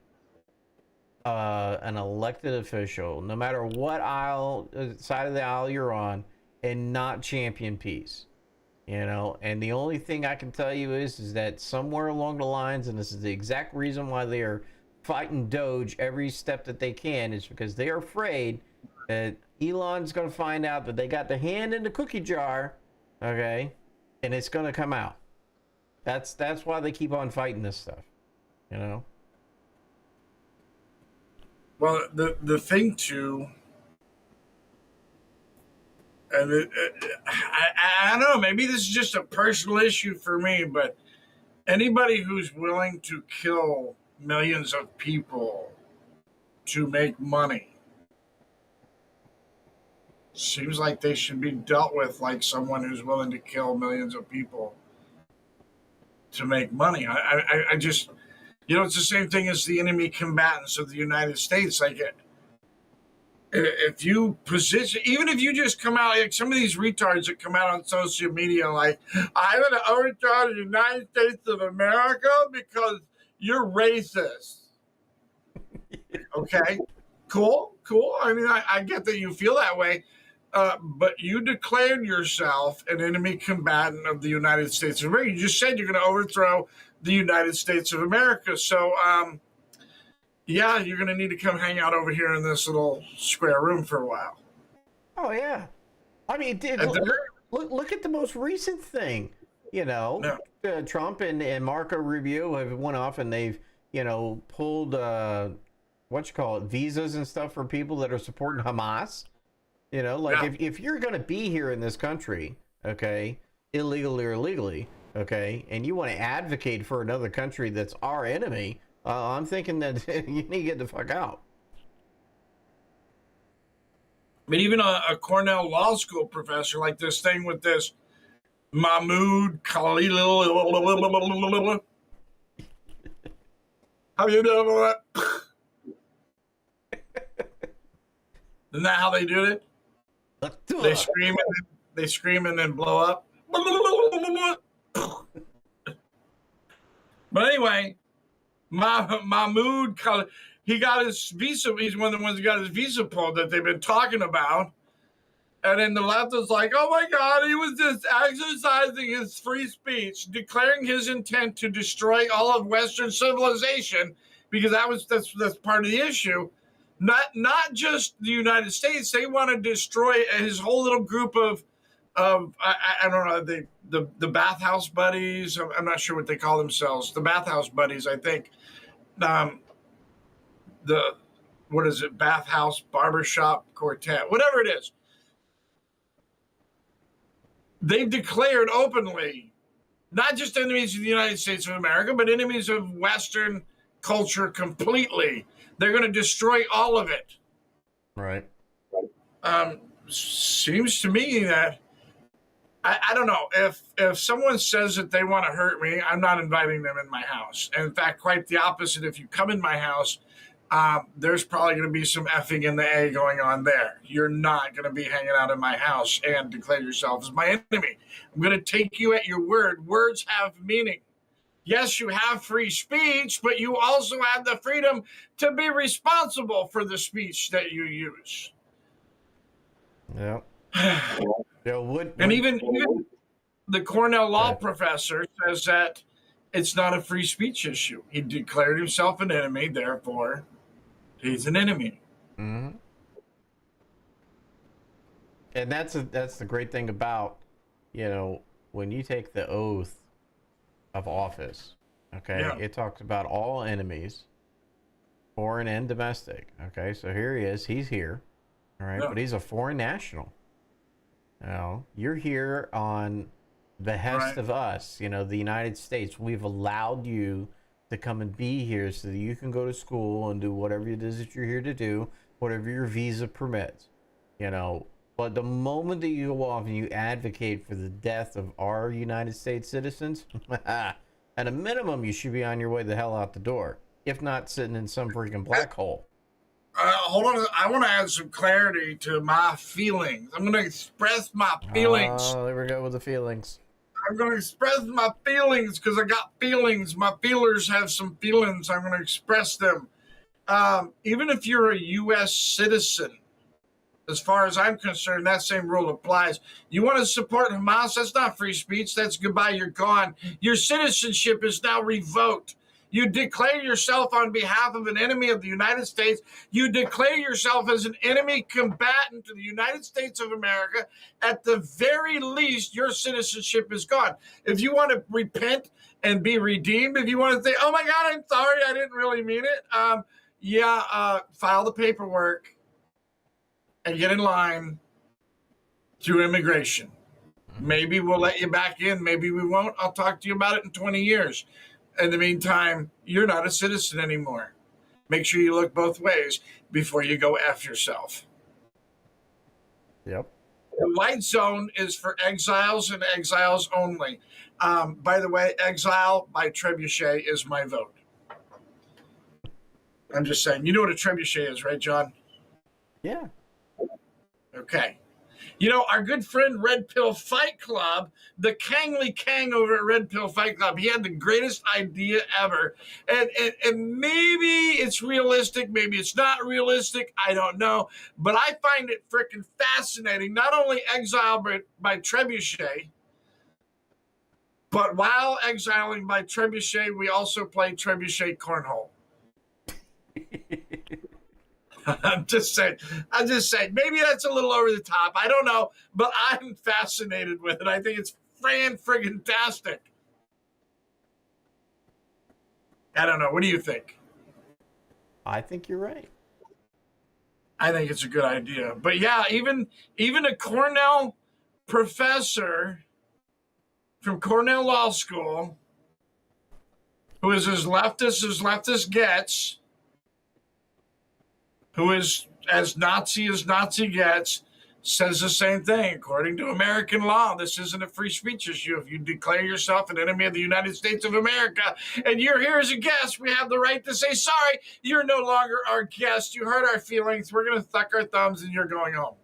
an elected official, no matter what side of the aisle you're on, and not champion peace? And the only thing I can tell you is that somewhere along the lines, and this is the exact reason why they are fighting Doge every step that they can, is because they are afraid that Elon's going to find out that they got their hand in the cookie jar, okay, and it's going to come out. That's why they keep on fighting this stuff, Well, the thing too, and I don't know, maybe this is just a personal issue for me, but anybody who's willing to kill millions of people to make money seems like they should be dealt with like someone who's willing to kill millions of people to make money. I just, it's the same thing as the enemy combatants of the United States. Like, if you position, even if you just come out, like some of these retards that come out on social media, like, I'm going to overthrow the United States of America because you're racist. Okay, cool. I mean, I get that you feel that way, but you declared yourself an enemy combatant of the United States of America. You just said you're going to overthrow the United States of America. So, yeah, you're going to need to come hang out over here in this little square room for a while. Oh, yeah. I mean, dude, look at the most recent thing. Trump and Marco Rubio have went off and they've, pulled, visas and stuff for people that are supporting Hamas. If you're going to be here in this country, okay, illegally or illegally, okay, and you want to advocate for another country that's our enemy, I'm thinking that you need to get the fuck out. But even a Cornell Law School professor, like this thing with this Mahmoud Khalil. How you doing that? Isn't that how they do it? They scream and then blow up. But anyway, Mahmoud, he got his visa. He's one of the ones who got his visa pulled that they've been talking about. And then the left was like, oh my God, he was just exercising his free speech, declaring his intent to destroy all of Western civilization, because that's part of the issue. Not just the United States. They want to destroy his whole little group of I don't know, the bathhouse buddies. I'm not sure what they call themselves. The bathhouse buddies, I think. What is it? Bathhouse Barbershop Quartet, whatever it is. They've declared openly, not just enemies of the United States of America, but enemies of Western culture completely. They're going to destroy all of it. Right. Seems to me that I don't know, if someone says that they want to hurt me, I'm not inviting them in my house. And in fact, quite the opposite. If you come in my house, there's probably going to be some effing in the A going on there. You're not going to be hanging out in my house and declare yourself as my enemy. I'm going to take you at your word. Words have meaning. Yes, you have free speech, but you also have the freedom to be responsible for the speech that you use. Yeah. And even the Cornell law professor says that it's not a free speech issue. He declared himself an enemy, therefore he's an enemy. Mm-hmm. And that's the great thing about, when you take the oath of office, okay, yeah. It talks about all enemies, foreign and domestic. Okay, so here he is. He's here. All right, No. but he's a foreign national. You're here on behest of us, the United States. We've allowed you to come and be here so that you can go to school and do whatever it is that you're here to do, whatever your visa permits. But the moment that you go off and you advocate for the death of our United States citizens, at a minimum, you should be on your way the hell out the door, if not sitting in some freaking black hole. Hold on. I want to add some clarity to my feelings. I'm going to express my feelings. Oh, there we go with the feelings. I'm going to express my feelings because I got feelings. My feelers have some feelings. I'm going to express them. Even if you're a U.S. citizen, as far as I'm concerned, that same rule applies. You want to support Hamas? That's not free speech. That's goodbye. You're gone. Your citizenship is now revoked. You declare yourself on behalf of an enemy of the United States. You declare yourself as an enemy combatant to the United States of America. At the very least, your citizenship is gone. If you want to repent and be redeemed, if you want to say, oh my God, I'm sorry, I didn't really mean it. File the paperwork and get in line through immigration. Maybe we'll let you back in. Maybe we won't. I'll talk to you about it in 20 years. In the meantime, you're not a citizen anymore. Make sure you look both ways before you go F yourself. Yep. The white zone is for exiles and exiles only. By the way, exile by trebuchet is my vote. I'm just saying. You know what a trebuchet is, right, John? Yeah. Okay. Our good friend Red Pill Fight Club, the Kangly Kang over at Red Pill Fight Club, he had the greatest idea ever. And maybe it's realistic, maybe it's not realistic, I don't know. But I find it freaking fascinating, not only exile by trebuchet, but while exiling by trebuchet, we also play trebuchet cornhole. I'm just saying. Maybe that's a little over the top. I don't know, but I'm fascinated with it. I think it's friggin-tastic. I don't know. What do you think? I think you're right. I think it's a good idea. But yeah, even a Cornell professor from Cornell Law School, who is as leftist gets, who is as Nazi gets, says the same thing. According to American law, this isn't a free speech issue. If you declare yourself an enemy of the United States of America and you're here as a guest, we have the right to say, sorry, you're no longer our guest. You hurt our feelings. We're going to suck our thumbs and you're going home.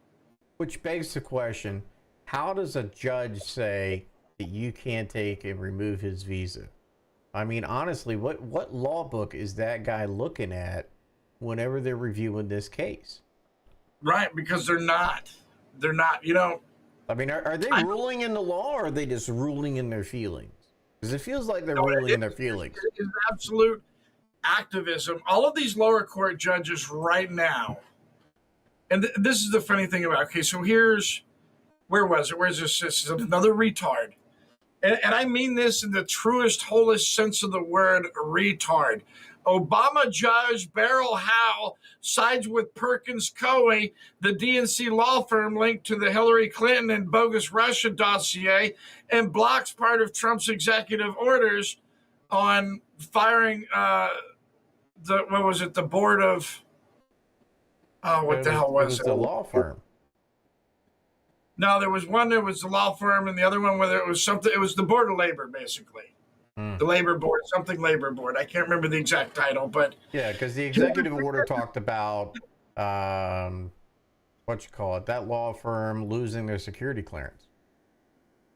Which begs the question, how does a judge say that you can't take and remove his visa? I mean, honestly, what law book is that guy looking at whenever they're reviewing this case? Right, because they're not. I mean, are they ruling in the law, or are they just ruling in their feelings? Because it feels like they're ruling in their feelings. It's absolute activism. All of these lower court judges right now, and this is the funny thing about, okay, so where was it? Where's this? This is another retard. And I mean this in the truest, wholest sense of the word, retard. Obama judge Beryl Howe sides with Perkins Coie, the DNC law firm linked to the Hillary Clinton and bogus Russia dossier, and blocks part of Trump's executive orders on firing the board of the hell was it? The law firm. No, there was one that was the law firm, and the other one whether it was something. It was the Board of Labor, basically. The labor board, something labor board. I can't remember the exact title, but yeah, because the executive order talked about that law firm losing their security clearance.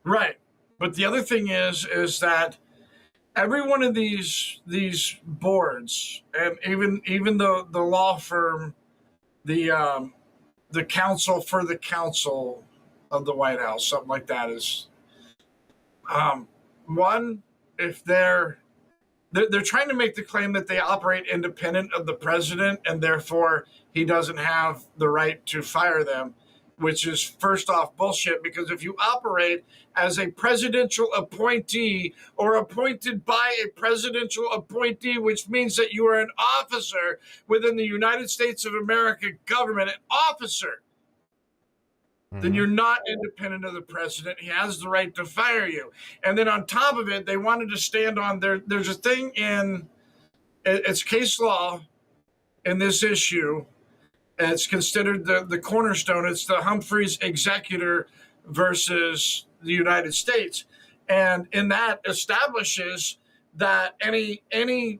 Right, but the other thing is that every one of these boards, and even the law firm, the counsel for the counsel of the White House, something like that, is one. If they're trying to make the claim that they operate independent of the president and therefore he doesn't have the right to fire them, which is first off bullshit, because if you operate as a presidential appointee or appointed by a presidential appointee, which means that you are an officer within the United States of America government, an officer, then you're not independent of the president. He has the right to fire you. And then on top of it, they wanted to stand on there's a thing in it's case law in this issue. And it's considered the cornerstone. It's the Humphreys executor versus the United States. And in that establishes that any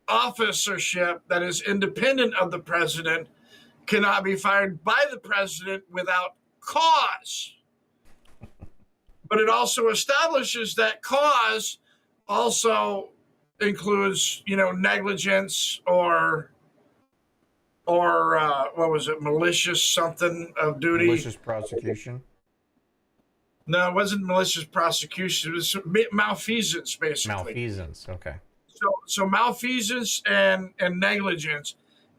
officership that is independent of the president cannot be fired by the president without cause. But it also establishes that cause also includes, negligence or what was it, malicious something of duty. Malicious prosecution. No, it wasn't malicious prosecution. It was malfeasance, basically. Malfeasance. Okay. So malfeasance and negligence,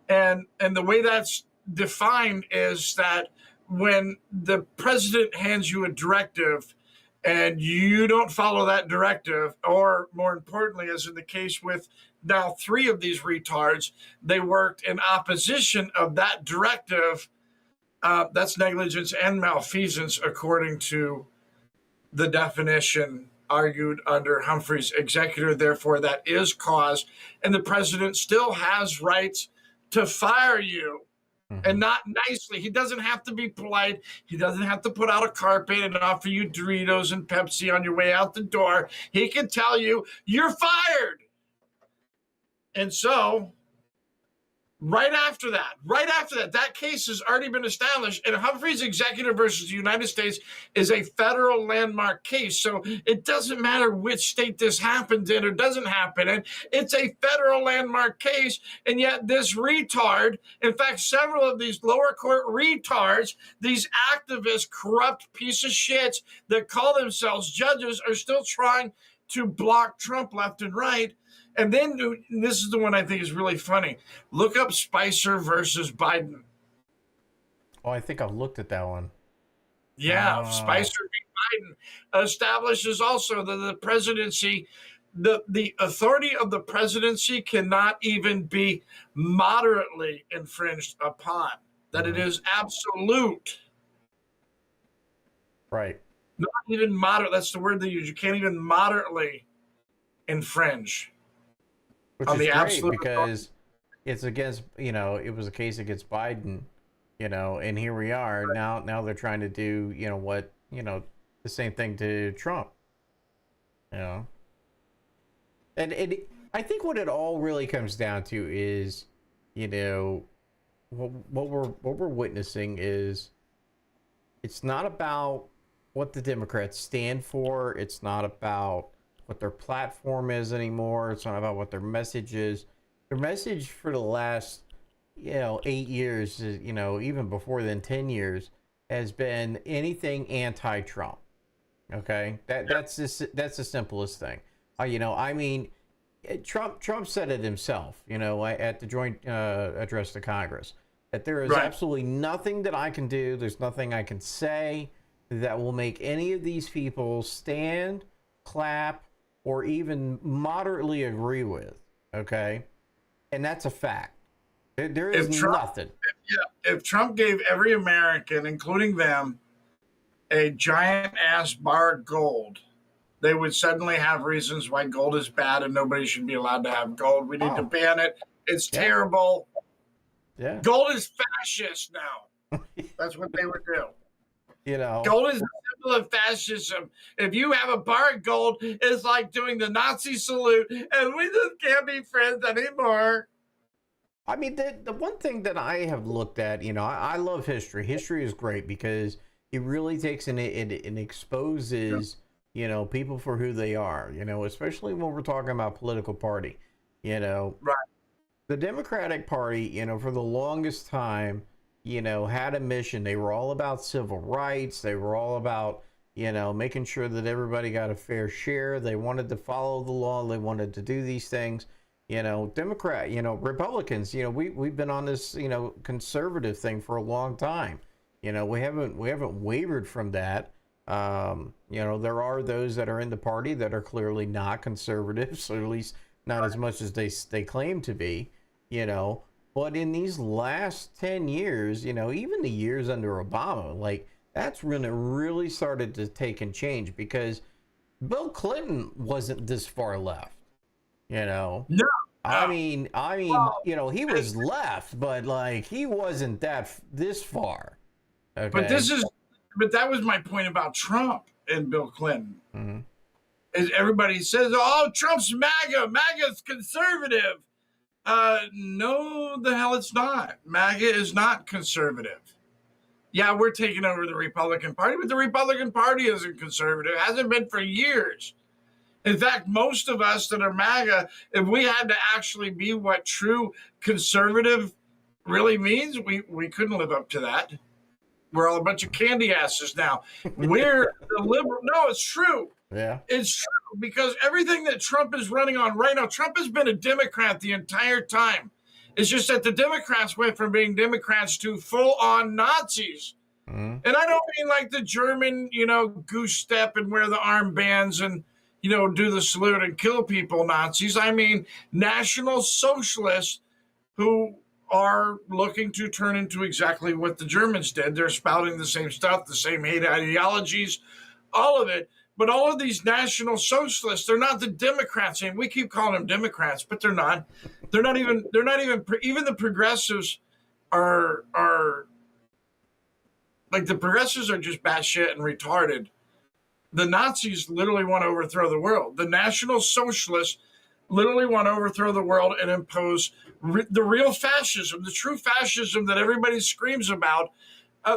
and the way that's defined is that when the president hands you a directive and you don't follow that directive, or more importantly, as in the case with now 3 of these retards, they worked in opposition of that directive. That's negligence and malfeasance, according to the definition argued under Humphrey's executor. Therefore, that is cause, and the president still has rights to fire you, and not nicely. He doesn't have to be polite. He doesn't have to put out a carpet and offer you Doritos and Pepsi on your way out the door. He can tell you, you're fired. And so right after that case has already been established, and Humphrey's executor versus the United States is a federal landmark case. So it doesn't matter which state this happens in or doesn't happen in. It's a federal landmark case, and yet this retard, in fact, several of these lower court retards, these activists, corrupt piece of shits that call themselves judges, are still trying to block Trump left and right. And then this is the one I think is really funny. Look up Spicer versus Biden. Oh, I think I've looked at that one. Yeah, Spicer v. Biden establishes also that the presidency, the authority of the presidency cannot even be moderately infringed upon. That it is absolute. Right. Not even moderate. That's the word they use. You can't even moderately infringe. Which is great because it's against, it was a case against Biden, and here we are now they're trying to do, the same thing to Trump, and I think what it all really comes down to is, what we're witnessing is it's not about what the Democrats stand for. It's not about what their platform is anymore. It's not about what their message is. Their message for the last, 8 years, even before then, 10 years, has been anything anti-Trump. Okay, that's the simplest thing. Trump said it himself. At the joint address to Congress, that there is absolutely nothing that I can do. There's nothing I can say that will make any of these people stand, clap, or even moderately agree with, okay? And that's a fact. There is nothing. If Trump gave every American, including them, a giant-ass bar of gold, they would suddenly have reasons why gold is bad and nobody should be allowed to have gold. We need to ban it. It's terrible. Yeah. Gold is fascist now. That's what they would do. Gold is a symbol of fascism. If you have a bar of gold, it's like doing the Nazi salute, and we just can't be friends anymore. I mean, the one thing that I have looked at, I love history. History is great because it really takes and exposes, people for who they are, especially when we're talking about political party, Right. The Democratic Party, for the longest time, had a mission. They were all about civil rights. They were all about, making sure that everybody got a fair share. They wanted to follow the law. They wanted to do these things. Republicans, we've been on this, conservative thing for a long time. We haven't wavered from that. There are those that are in the party that are clearly not conservative, so at least not as much as they claim to be, But in these last 10 years, even the years under Obama, like that's when it really started to take and change because Bill Clinton wasn't this far left, you know. No, I no. mean, Well, he was left, but like he wasn't this far. but Okay. but that was my point about Trump and Bill Clinton. Hmm. Is everybody says, "Oh, Trump's MAGA, MAGA's conservative." No, the hell it's not. MAGA is not conservative. Yeah, we're taking over the Republican Party, but the Republican Party isn't conservative. It hasn't been for years. In fact, most of us that are MAGA, if we had to actually be what true conservative really means, we couldn't live up to that. We're all a bunch of candy asses now. We're the liberal. No, it's true. Yeah. It's true because everything that Trump is running on right now, Trump has been a Democrat the entire time. It's just that the Democrats went from being Democrats to full on Nazis. Hmm. And I don't mean like the German, goose step and wear the armbands and, do the salute and kill people Nazis. I mean National Socialists who are looking to turn into exactly what the Germans did. They're spouting the same stuff, the same hate ideologies, all of it. But all of these National Socialists, they're not the Democrats. And we keep calling them Democrats, but they're not. They're not even. Even the progressives are like the progressives are just batshit and retarded. The Nazis literally want to overthrow the world. The National Socialists literally want to overthrow the world and impose the real fascism, the true fascism that everybody screams about.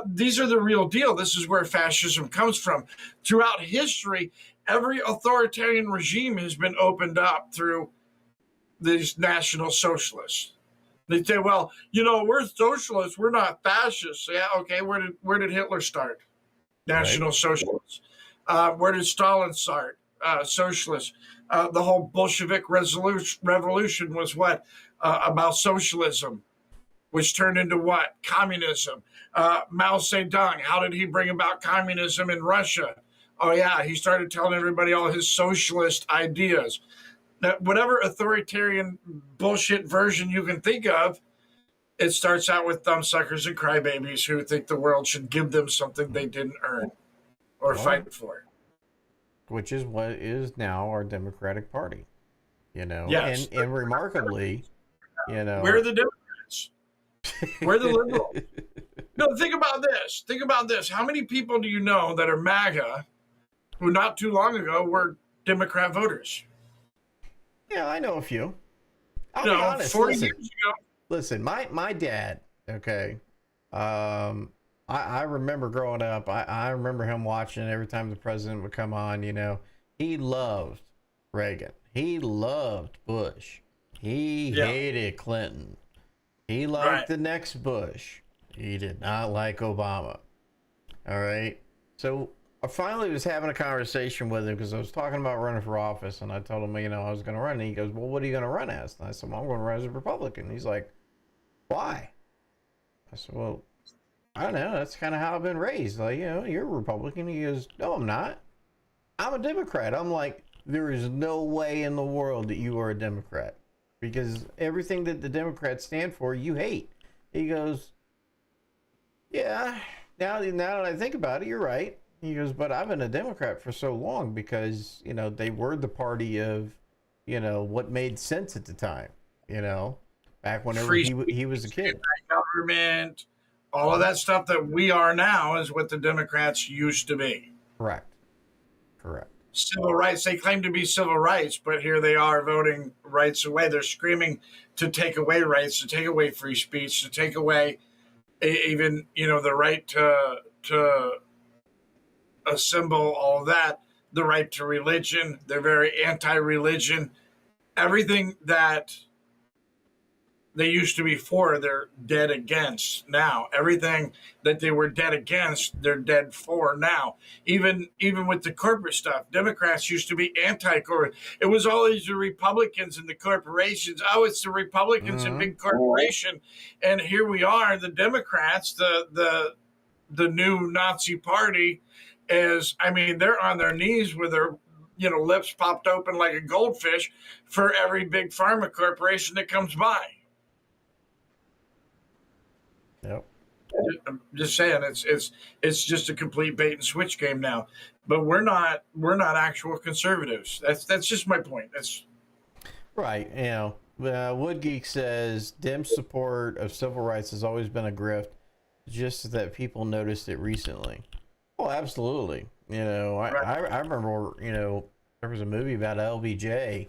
These are the real deal. This is where fascism comes from. Throughout history, every authoritarian regime has been opened up through these National Socialists. They say, well, we're socialists. We're not fascists. Yeah, okay. Where did Hitler start? National Socialists. Where did Stalin start? Socialists. The whole Bolshevik revolution was what? About socialism, which turned into what? Communism. Mao Zedong, how did he bring about communism in Russia? Oh, yeah, he started telling everybody all his socialist ideas. That whatever authoritarian bullshit version you can think of, it starts out with thumbsuckers and crybabies who think the world should give them something they didn't earn or fight for. Which is what is now our Democratic Party, Yes. and remarkably, We're the Democrats. We're the liberals. No, think about this. Think about this. How many people do you know that are MAGA who not too long ago were Democrat voters? Yeah, I know a few. I'll be honest. 40 years ago. Listen, my dad, okay, I remember growing up, I remember him watching every time the president would come on, he loved Reagan. He loved Bush. He hated Clinton. He liked the next Bush. He did not like Obama. All right. So I finally was having a conversation with him because I was talking about running for office, and I told him, I was going to run. And he goes, well, what are you going to run as? And I said, well, I'm going to run as a Republican. He's like, why? I said, well, I don't know. That's kind of how I've been raised. Like, you're a Republican. He goes, no, I'm not. I'm a Democrat. I'm like, there is no way in the world that you are a Democrat because everything that the Democrats stand for, you hate. He goes, yeah, now that I think about it, you're right. He goes, but I've been a Democrat for so long because, they were the party of, what made sense at the time, back whenever he was a kid. Government, all of that stuff that we are now is what the Democrats used to be. Correct. Civil rights, they claim to be civil rights, but here they are voting rights away. They're screaming to take away rights, to take away free speech, to take away even, the right to assemble, all of that, the right to religion. They're very anti-religion. Everything that they used to be for, they're dead against now. Everything that they were dead against, they're dead for now. Even with the corporate stuff, Democrats used to be anti-corporate. It was always the Republicans and the corporations. Oh, it's the Republicans and big corporation. And here we are, the Democrats, the new Nazi party is, they're on their knees with their lips popped open like a goldfish for every big pharma corporation that comes by. I'm just saying it's just a complete bait and switch game now. But we're not actual conservatives. That's just my point. That's Right. Wood Geek says Dem support of civil rights has always been a grift, just that people noticed it recently. Oh, absolutely. I remember, there was a movie about LBJ,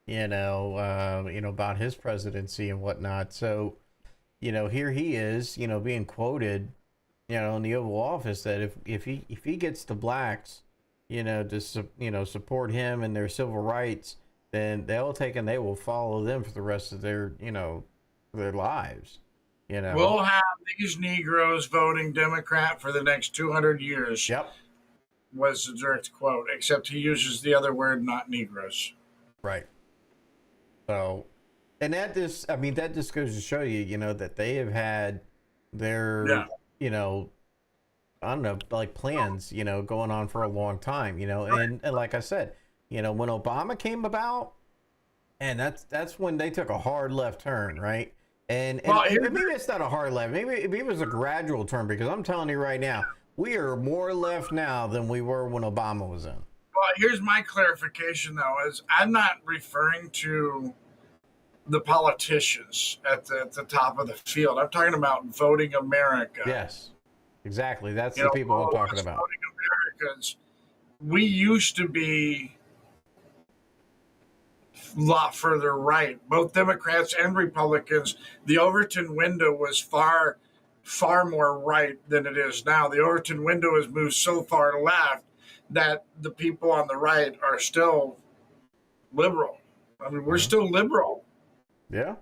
about his presidency and whatnot. So, here he is, being quoted, in the Oval Office that if he gets the blacks, to support him and their civil rights, then they'll take and they will follow them for the rest of their lives. We'll have these Negroes voting Democrat for the next 200 years. Yep. Was the direct quote, except he uses the other word, not Negroes. Right. So, and that just goes to show you, that they have had their, I don't know, like plans, going on for a long time, and like I said, when Obama came about, and that's when they took a hard left turn, right? And maybe it's not a hard left, maybe it was a gradual turn, because I'm telling you right now, we are more left now than we were when Obama was in. Well, here's my clarification, though, is I'm not referring to the politicians at the top of the field. I'm talking about voting America. Yes, exactly. That's the people I'm talking about. Voting Americans. We used to be a lot further right, both Democrats and Republicans. The Overton window was far more right than it is now. The Overton window has moved so far left that the people on the right are still liberal. I mean, we're still liberal. Yeah.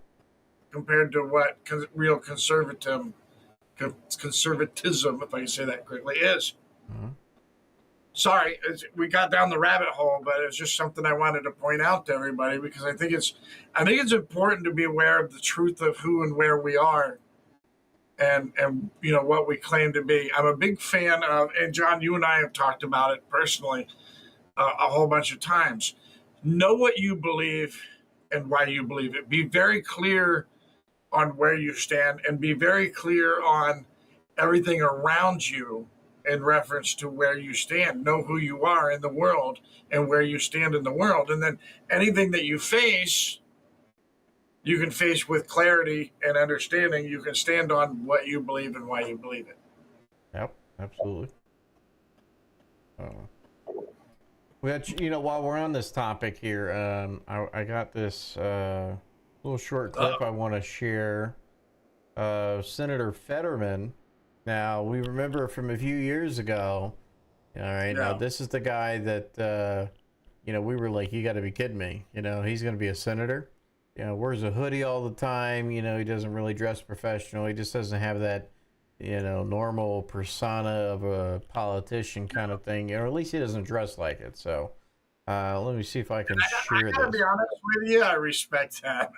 Compared to what real conservatism, if I can say that correctly, is. Mm-hmm. Sorry, we got down the rabbit hole, but it's just something I wanted to point out to everybody, because I think it's important to be aware of the truth of who and where we are, and what we claim to be. I'm a big fan of, and John, you and I have talked about it personally a whole bunch of times. Know what you believe and why you believe it. Be very clear on where you stand, and be very clear on everything around you in reference to where you stand. Know who you are in the world and where you stand in the world. And then anything that you face, you can face with clarity and understanding. You can stand on what you believe and why you believe it. Yep, absolutely. While we're on this topic here, I got this little short clip I want to share. Senator Fetterman. Now, we remember from a few years ago. All right, now this is the guy that, we were like, you got to be kidding me. He's going to be a senator. Wears a hoodie all the time. He doesn't really dress professional. He just doesn't have that, normal persona of a politician kind of thing. Or at least he doesn't dress like it. So let me see if I can share I gotta be honest with you, I respect that.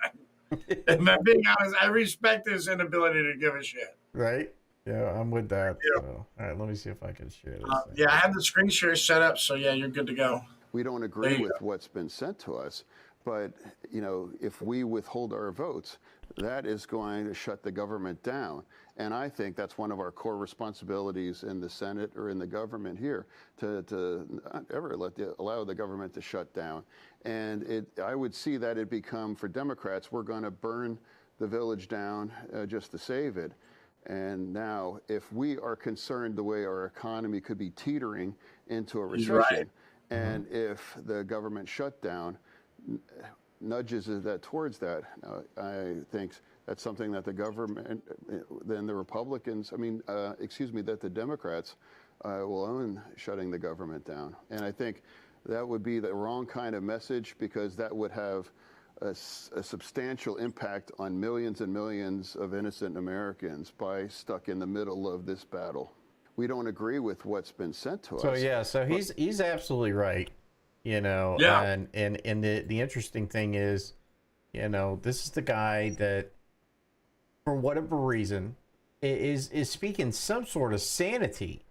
If I'm being honest, I respect his inability to give a shit. Right? Yeah, I'm with that. Yeah. So, all right, let me see if I can share this. Yeah, I have the screen share set up, so yeah, you're good to go. We don't agree with what's been sent to us, but if we withhold our votes, that is going to shut the government down. And I think that's one of our core responsibilities in the Senate or in the government here, to not ever allow the government to shut down. And I would see that it become, for Democrats, we're going to burn the village down just to save it. And now, if we are concerned the way our economy could be teetering into a recession, and if the government shutdown nudges that towards that, I think that's something that the government, then the Republicans, that the Democrats will own shutting the government down. And I think that would be the wrong kind of message, because that would have a substantial impact on millions and millions of innocent Americans by stuck in the middle of this battle. We don't agree with what's been sent to us. So he's absolutely right, and the interesting thing is, this is the guy that, for whatever reason, is speaking some sort of sanity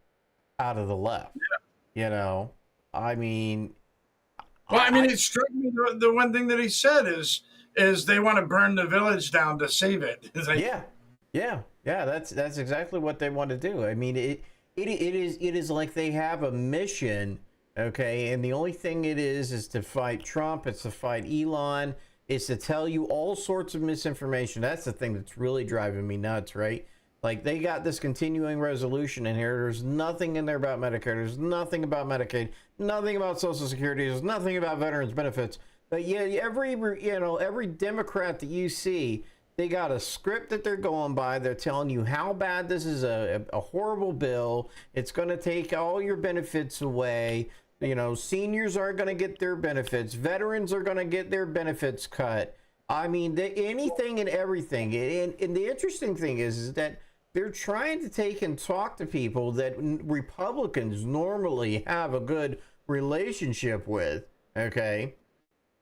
out of the left. It struck me, the one thing that he said is they want to burn the village down to save it. It's like, yeah. Yeah, that's exactly what they want to do. I mean, it is like they have a mission, okay? And the only thing it is to fight Trump. It's to fight Elon. It's to tell you all sorts of misinformation. That's the thing that's really driving me nuts, right? Like they got this continuing resolution in here. There's nothing in there about Medicare. There's nothing about Medicaid. Nothing about Social Security. There's nothing about veterans benefits. But yeah, every Democrat that you see, they got a script that they're going by. They're telling you how bad this is a horrible bill. It's going to take all your benefits away. Seniors aren't going to get their benefits. Veterans are going to get their benefits cut. I mean, anything and everything. And the interesting thing is that they're trying to take and talk to people that Republicans normally have a good relationship with, okay?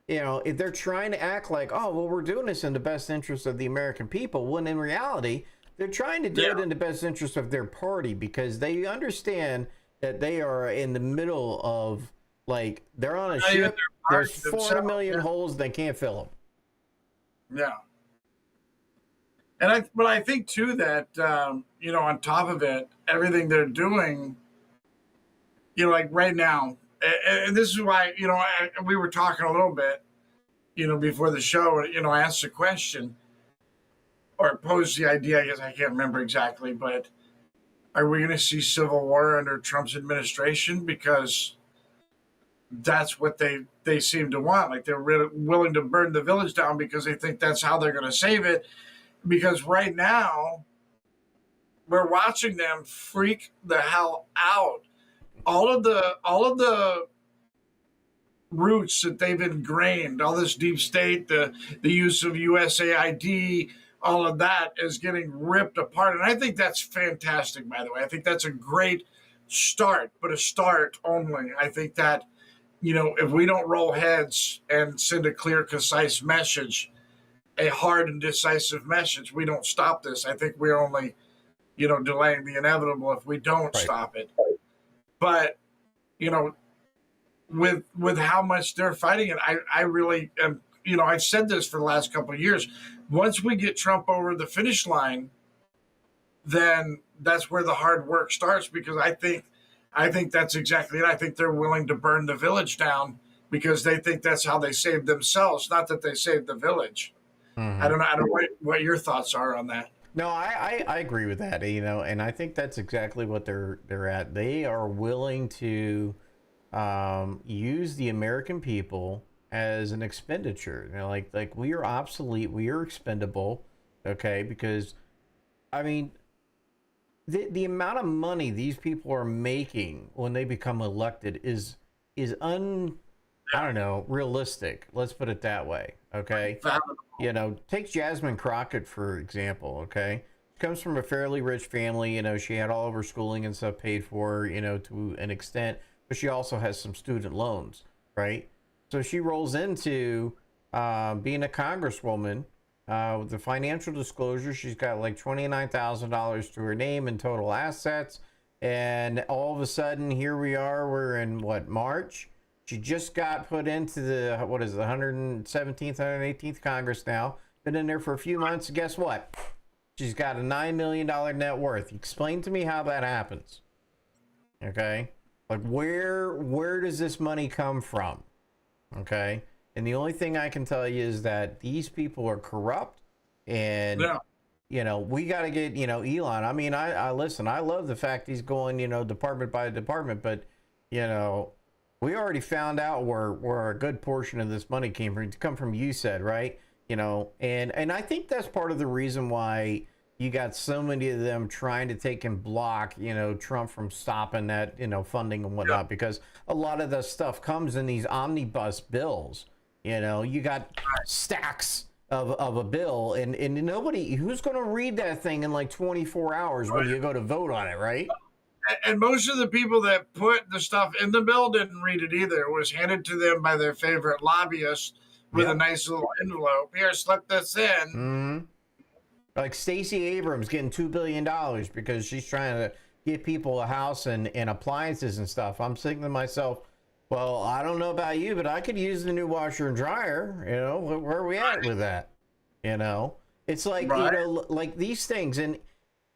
If they're trying to act like, oh, well, we're doing this in the best interest of the American people, when in reality, they're trying to do it in the best interest of their party because they understand that they are in the middle of, like, they're on a ship, there's 400 million holes, they can't fill them. Yeah. But I think too that on top of it, everything they're doing, like right now, and this is why we were talking a little bit, before the show. I asked a question or posed the idea. I guess I can't remember exactly, but are we going to see civil war under Trump's administration? Because that's what they seem to want. Like they're really willing to burn the village down because they think that's how they're going to save it. Because right now, we're watching them freak the hell out. All of the roots that they've ingrained, all this deep state, the use of USAID, all of that is getting ripped apart. And I think that's fantastic, by the way. I think that's a great start, but a start only. I think that, if we don't roll heads and send a clear, concise message, a hard and decisive message, we don't stop this. I think we're only, delaying the inevitable if we don't stop it. But, with how much they're fighting it, I really am, I've said this for the last couple of years. Once we get Trump over the finish line, then that's where the hard work starts, because I think that's exactly it. I think they're willing to burn the village down because they think that's how they save themselves, not that they saved the village. Mm-hmm. I don't know what your thoughts are on that. No, I agree with that, and I think that's exactly what they're at. They are willing to use the American people as an expenditure. Like we are obsolete, we are expendable, okay? Because, I mean, the amount of money these people are making when they become elected is realistic. Let's put it that way, okay? Take Jasmine Crockett, for example, okay? She comes from a fairly rich family. She had all of her schooling and stuff paid for, to an extent, but she also has some student loans, right? So she rolls into being a congresswoman with the financial disclosure. She's got like $29,000 to her name in total assets. And all of a sudden, here we are, we're in March? She just got put into the 117th, 118th Congress now. Been in there for a few months. Guess what? She's got a $9 million net worth. Explain to me how that happens. Okay? Like, where does this money come from? Okay? And the only thing I can tell you is that these people are corrupt. And, we got to get, Elon. I mean, I listen, I love the fact he's going, department by department. But, we already found out where a good portion of this money came from. To come from, you said, right? And I think that's part of the reason why you got so many of them trying to take and block, Trump from stopping that, funding and whatnot, because a lot of the stuff comes in these omnibus bills. You got stacks of a bill, and who's going to read that thing in like 24 hours when you go to vote on it, right? And most of the people that put the stuff in the bill didn't read it either. It was handed to them by their favorite lobbyist with a nice little envelope. Here, slip this in. Mm-hmm. Like Stacey Abrams getting $2 billion because she's trying to get people a house and appliances and stuff. I'm thinking to myself, well, I don't know about you, but I could use the new washer and dryer. Where are we at with that? It's like, like these things. And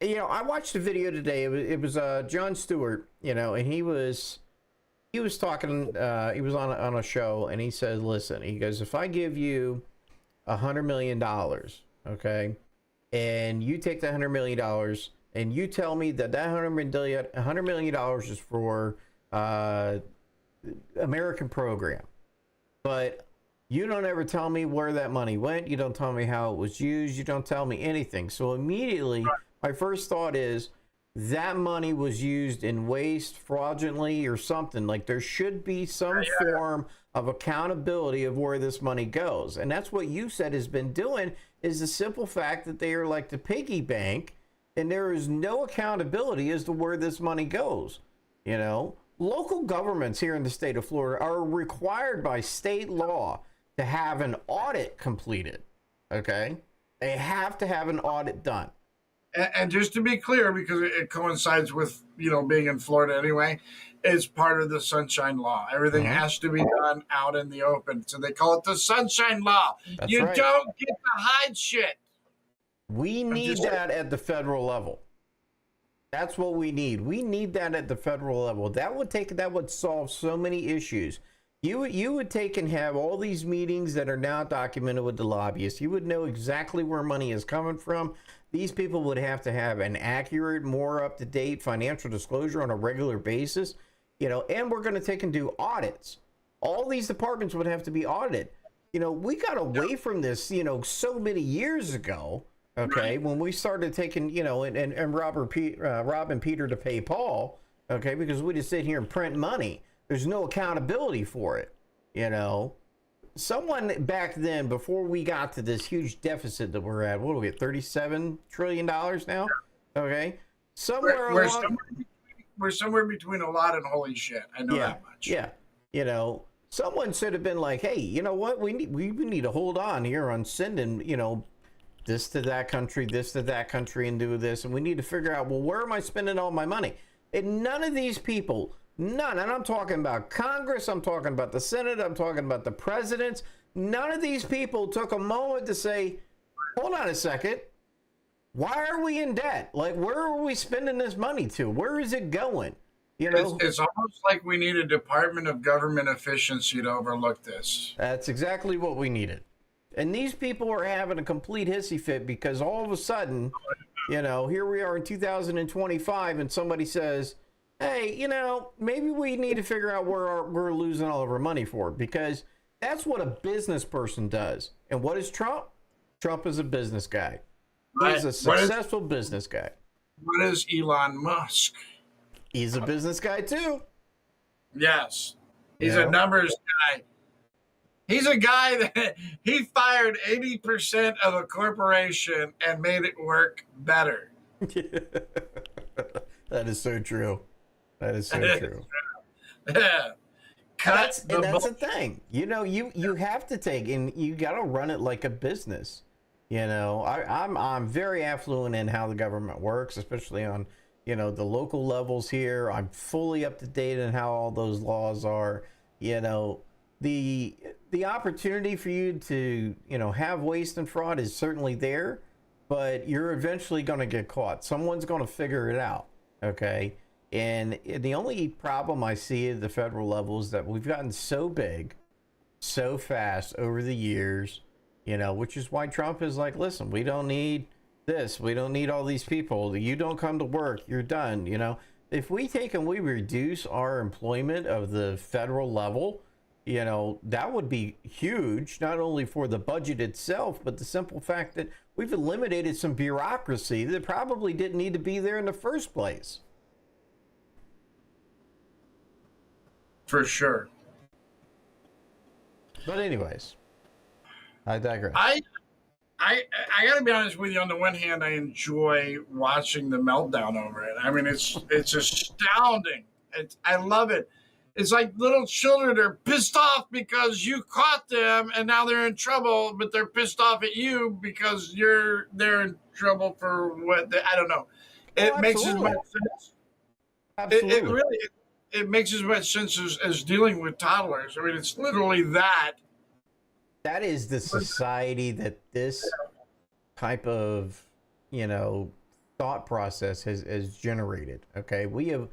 You know, I watched a video today. It was Jon Stewart, you know, and he was talking. He was on a show, and he said, "Listen," he goes, "if I give you $100 million, okay, and you take that $100 million, and you tell me that $100 million is for American program, but you don't ever tell me where that money went. You don't tell me how it was used. You don't tell me anything." So immediately, my first thought is that money was used in waste, fraudulently, or something. Like there should be some form of accountability of where this money goes. And that's what you said has been doing, is the simple fact that they are like the piggy bank, and there is no accountability as to where this money goes. You know, local governments here in the state of Florida are required by state law to have an audit completed. Okay, they have to have an audit done. And just to be clear, because it coincides with, you know, being in Florida anyway, it's part of the Sunshine Law. Everything has to be done out in the open. So they call it the Sunshine Law. That's you right. don't get to hide shit. We need that at the federal level. That's what we need. We need that at the federal level. That would solve so many issues. You would take and have all these meetings that are now documented with the lobbyists. You would know exactly where money is coming from. These people would have to have an accurate, more up-to-date financial disclosure on a regular basis, you know, and we're going to take and do audits. All these departments would have to be audited. You know, we got away from this, you know, so many years ago, okay, when we started taking, you know, and robbing Peter to pay Paul, okay, because we just sit here and print money. There's no accountability for it, you know. Someone back then, before we got to this huge deficit that we're at, what are we at, $37 trillion now? Okay. We're somewhere between a lot and holy shit. I know that much. Yeah. You know, someone should have been like, hey, you know what? We need to hold on here on sending, you know, this to that country, and do this. And we need to figure out, well, where am I spending all my money? And none of these people, none, and I'm talking about Congress, I'm talking about the Senate, I'm talking about the presidents. None of these people took a moment to say, hold on a second. Why are we in debt? Like, where are we spending this money to? Where is it going? You know, it's almost like we need a Department of Government Efficiency to overlook this. That's exactly what we needed. And these people are having a complete hissy fit because all of a sudden, you know, here we are in 2025 and somebody says, hey, you know, maybe we need to figure out where we're losing all of our money for, because that's what a business person does. And what is Trump? Trump is a business guy. He's a successful business guy. What is Elon Musk? He's a business guy too. Yes. He's a numbers guy. He's a guy that he fired 80% of a corporation and made it work better. That is so true. That is so true. Yeah. That's the thing. You know, you have to take, and you got to run it like a business. You know, I'm very affluent in how the government works, especially on, you know, the local levels here. I'm fully up to date on how all those laws are. You know, the opportunity for you to, you know, have waste and fraud is certainly there, but you're eventually going to get caught. Someone's going to figure it out. Okay. And the only problem I see at the federal level is that we've gotten so big, so fast over the years, you know, which is why Trump is like, listen, we don't need this. We don't need all these people. You don't come to work, you're done. You know, if we take and we reduce our employment of the federal level, you know, that would be huge, not only for the budget itself, but the simple fact that we've eliminated some bureaucracy that probably didn't need to be there in the first place. For sure. But anyways, I digress. I gotta be honest with you. On the one hand, I enjoy watching the meltdown over it. I mean, it's astounding. I love it. It's like little children are pissed off because you caught them, and now they're in trouble. But they're pissed off at you because they're in trouble for what I don't know. It makes as much sense. Absolutely. It really. It makes as much sense as dealing with toddlers. I mean, it's literally that. That is the society that this type of, you know, thought process has generated. Okay, we have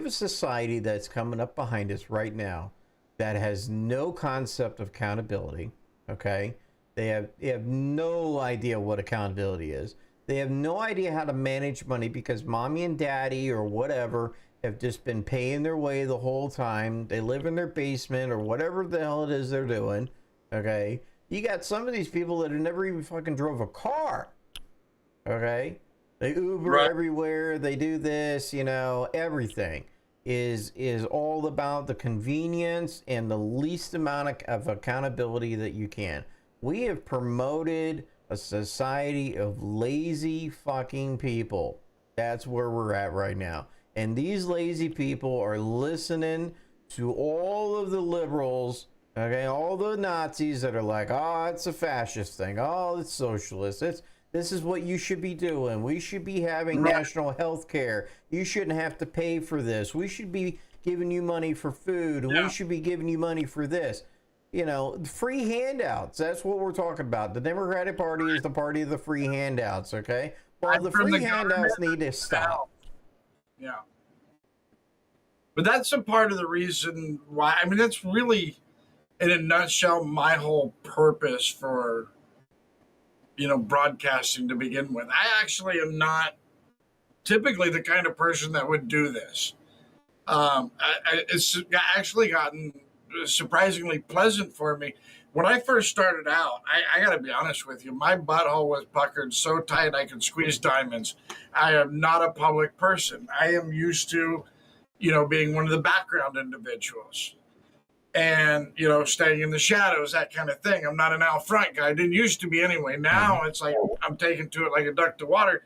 a society that's coming up behind us right now that has no concept of accountability. Okay, they have no idea what accountability is. They have no idea how to manage money because mommy and daddy or whatever have just been paying their way the whole time. They live in their basement or whatever the hell it is they're doing. Okay, you got some of these people that have never even fucking drove a car. Okay, they Uber everywhere. They do this, you know, everything is all about the convenience and the least amount of accountability that you can. We have promoted a society of lazy fucking people. That's where we're at right now. And these lazy people are listening to all of the liberals, okay, all the Nazis that are like, oh, it's a fascist thing. Oh, it's socialist. This is what you should be doing. We should be having national health care. You shouldn't have to pay for this. We should be giving you money for food. And we should be giving you money for this. You know, free handouts. That's what we're talking about. The Democratic Party is the party of the free handouts, okay? Well, the free handouts need to stop. Yeah. But that's a part of the reason why, I mean, that's really, in a nutshell, my whole purpose for, you know, broadcasting to begin with. I actually am not typically the kind of person that would do this. It's actually gotten surprisingly pleasant for me. When I first started out, I got to be honest with you, my butthole was puckered so tight I could squeeze diamonds. I am not a public person. I am used to, you know, being one of the background individuals and, you know, staying in the shadows, that kind of thing. I'm not an out front guy. I didn't used to be anyway. Now it's like I'm taken to it like a duck to water.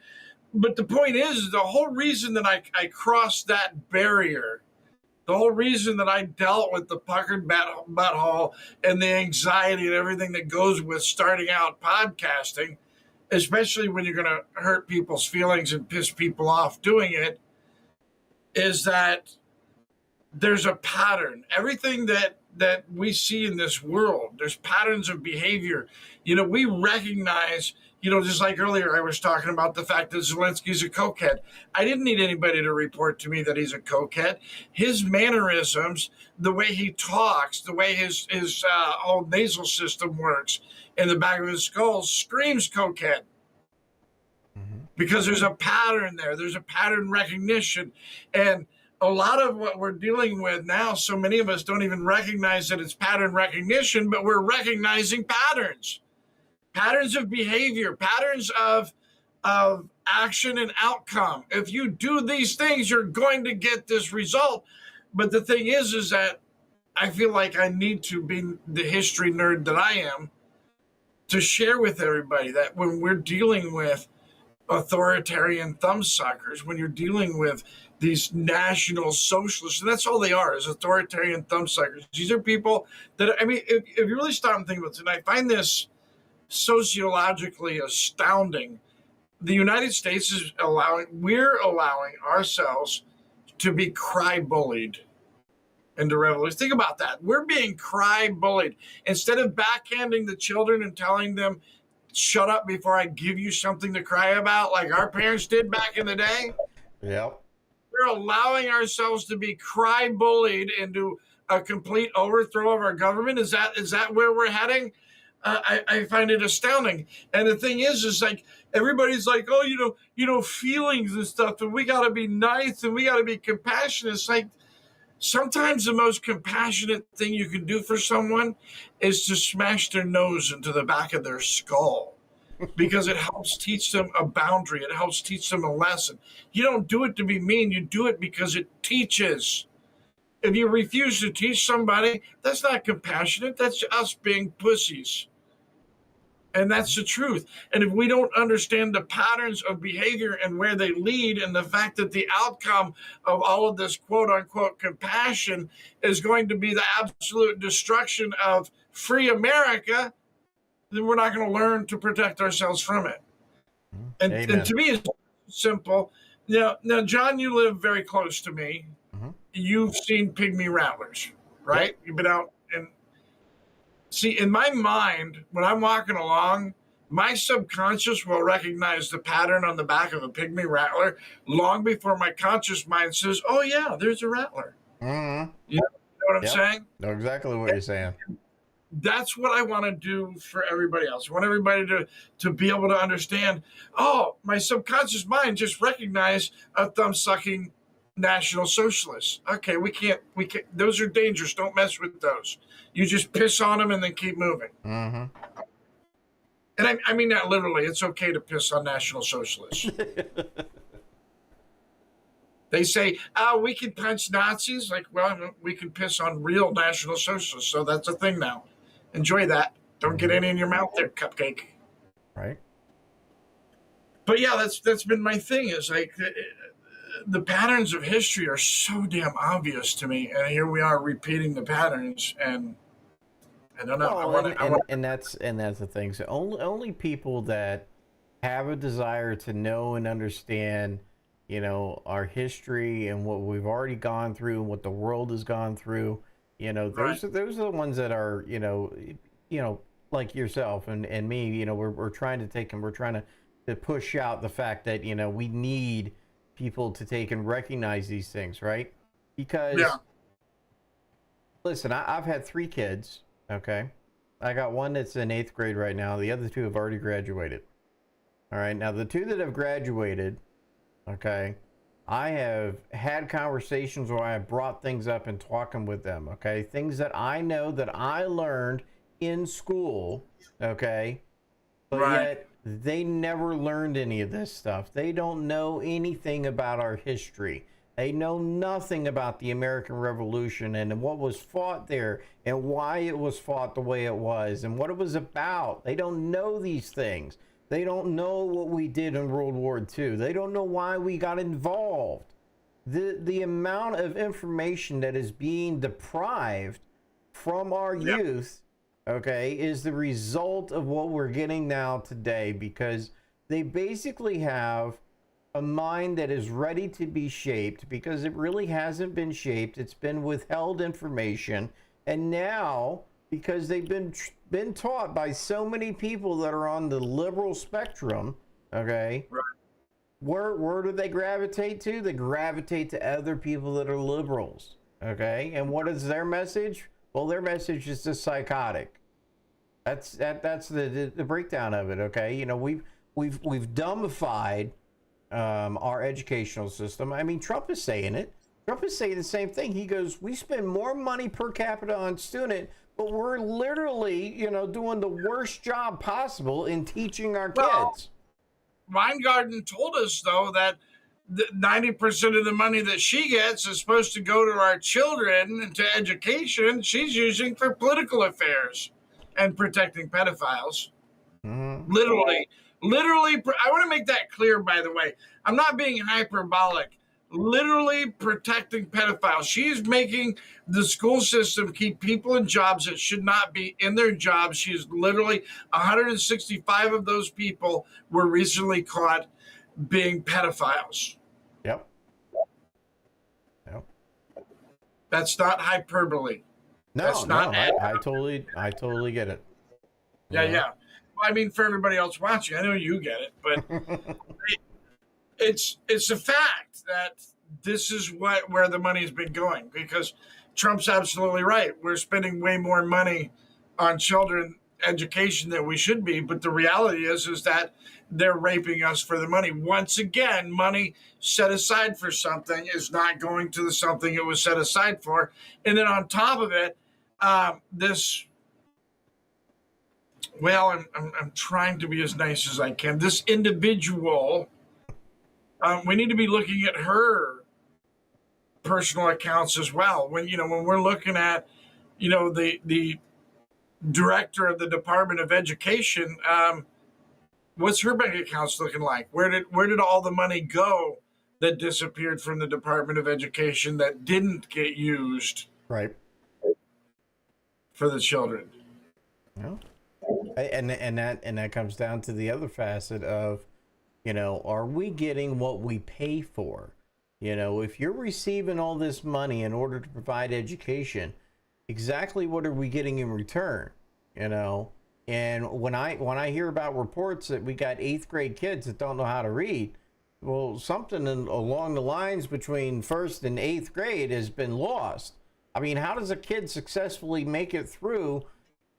But the point is, the whole reason that I crossed that barrier, the whole reason that I dealt with the puckered butthole and the anxiety and everything that goes with starting out podcasting, especially when you're going to hurt people's feelings and piss people off doing it, is that there's a pattern. Everything that we see in this world, there's patterns of behavior. You know, we recognize, you know, just like earlier I was talking about the fact that Zelensky's a cokehead. I didn't need anybody to report to me that he's a cokehead. His mannerisms, the way he talks, the way his whole nasal system works in the back of his skull screams cokehead. Because there's a pattern there. There's a pattern recognition. And a lot of what we're dealing with now, so many of us don't even recognize that it's pattern recognition, but we're recognizing patterns of behavior, patterns of action and outcome. If you do these things, you're going to get this result. But the thing is that I feel like I need to be the history nerd that I am to share with everybody that when we're dealing with authoritarian thumbsuckers, when you're dealing with these national socialists, and that's all they are, is authoritarian thumbsuckers. These are people that, I mean, if you really stop and think about it, and I find this sociologically astounding. The United States is we're allowing ourselves to be cry bullied into revolution. Think about that. We're being cry bullied. Instead of backhanding the children and telling them, shut up before I give you something to cry about, like our parents did back in the day. Yep. We're allowing ourselves to be cry bullied into a complete overthrow of our government. Is that where we're heading? I find it astounding. And the thing is like everybody's like, oh, you know, feelings and stuff, and we got to be nice and we got to be compassionate. It's like sometimes the most compassionate thing you can do for someone is to smash their nose into the back of their skull, because it helps teach them a boundary. It helps teach them a lesson. You don't do it to be mean. You do it because it teaches. If you refuse to teach somebody, that's not compassionate. That's us being pussies. And that's the truth. And if we don't understand the patterns of behavior and where they lead, and the fact that the outcome of all of this quote unquote compassion is going to be the absolute destruction of free America, then we're not going to learn to protect ourselves from it. And to me, it's simple. Now, John, you live very close to me. Mm-hmm. You've seen pygmy rattlers, right? Yep. You've been out. And see, in my mind, when I'm walking along my subconscious will recognize the pattern on the back of a pygmy rattler long before my conscious mind says, "Oh yeah, there's a rattler." Mm-hmm. You know what I'm Yep. saying? Know exactly what you're saying. That's what I want to do for everybody else. I want everybody to be able to understand, oh, my subconscious mind just recognized a thumb sucking National Socialist. Okay, we can't, those are dangerous. Don't mess with those. You just piss on them and then keep moving. Mm-hmm. And I mean that literally. It's okay to piss on National Socialists. They say, oh, we can punch Nazis. Like, well, we can piss on real National Socialists. So that's a thing now. Enjoy that. Don't get any in your mouth there, cupcake. Right. But yeah, that's been my thing. Is like the patterns of history are so damn obvious to me, and here we are repeating the patterns. And I don't know. Well, and that's the thing. So only people that have a desire to know and understand, you know, our history and what we've already gone through and what the world has gone through. You know, those are the ones that are, you know, like yourself and me. You know, we're trying to take and we're trying to push out the fact that, you know, we need people to take and recognize these things, right? Because listen, I've had 3 kids. Okay, I got one that's in 8th grade right now. The other 2 have already graduated. All right, now the 2 that have graduated, okay, I have had conversations where I have brought things up and talking with them, okay? Things that I know that I learned in school, okay? But yet they never learned any of this stuff. They don't know anything about our history. They know nothing about the American Revolution and what was fought there and why it was fought the way it was and what it was about. They don't know these things. They don't know what we did in World War II. They don't know why we got involved. The amount of information that is being deprived from our youth, okay, is the result of what we're getting now today, because they basically have a mind that is ready to be shaped because it really hasn't been shaped. It's been withheld information. And now, because they've been taught by so many people that are on the liberal spectrum, okay, where do they gravitate to? They gravitate to other people that are liberals, okay? And what is their message? Well, their message is just psychotic. That's the breakdown of it, okay? You know, we've dumbified our educational system. I mean, Trump is saying it. Trump is saying the same thing. He goes, we spend more money per capita on student, but we're literally, you know, doing the worst job possible in teaching our kids. Weingarten told us, though, that 90% of the money that she gets is supposed to go to our children and to education. She's using for political affairs and protecting pedophiles. Literally, I want to make that clear, by the way. I'm not being hyperbolic. Literally protecting pedophiles. She's making the school system keep people in jobs that should not be in their jobs. She's literally 165 of those people were recently caught being pedophiles. Yep. That's not hyperbole. No, that's not. I totally get it. Yeah. Well, I mean, for everybody else watching, I know you get it, but it's a fact that this is where the money has been going, because Trump's absolutely right. We're spending way more money on children education than we should be, but the reality is that they're raping us for the money. Once again, money set aside for something is not going to the something it was set aside for. And then on top of it, I'm trying to be as nice as I can. This individual, we need to be looking at her personal accounts as well. When we're looking at, the director of the Department of Education, what's her bank accounts looking like? Where did all the money go that disappeared from the Department of Education that didn't get used for the children? Yeah. And that comes down to the other facet of, are we getting what we pay for? If you're receiving all this money in order to provide education, exactly what are we getting in return? And when I hear about reports that we got 8th grade kids that don't know how to read, well, something along the lines between 1st and 8th grade has been lost. I mean, how does a kid successfully make it through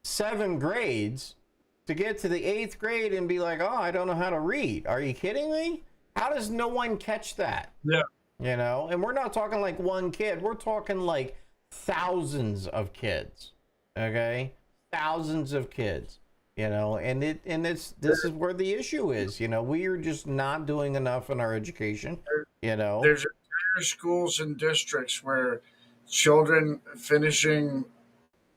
7 grades to get to the 8th grade and be like, oh, I don't know how to read? Are you kidding me? How does no one catch that? Yeah. You know, and we're not talking like one kid. We're talking like thousands of kids. Okay? Thousands of kids. You know, and this is where the issue is. You know, we are just not doing enough in our education. You know, There's entire schools and districts where children finishing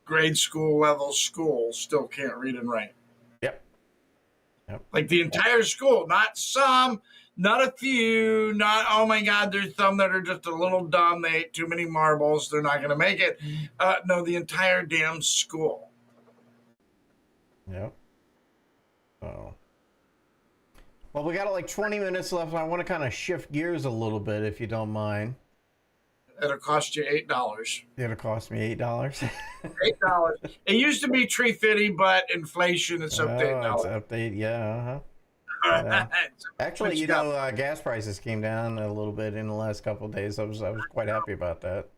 grade school level school still can't read and write. yep. Yep. Like the entire school, not some, not a few, not, oh my God, there's some that are just a little dumb. They ate too many marbles. They're not going to make it. No, the entire damn school. Yep. Oh. Well, we got like 20 minutes left. I want to kind of shift gears a little bit, if you don't mind. It'll cost you $8. It'll cost me $8. $8. It used to be $3.50, but inflation it's up to $8. It's update, yeah. Yeah. Actually, you know, gas prices came down a little bit in the last couple of days. I was quite happy about that.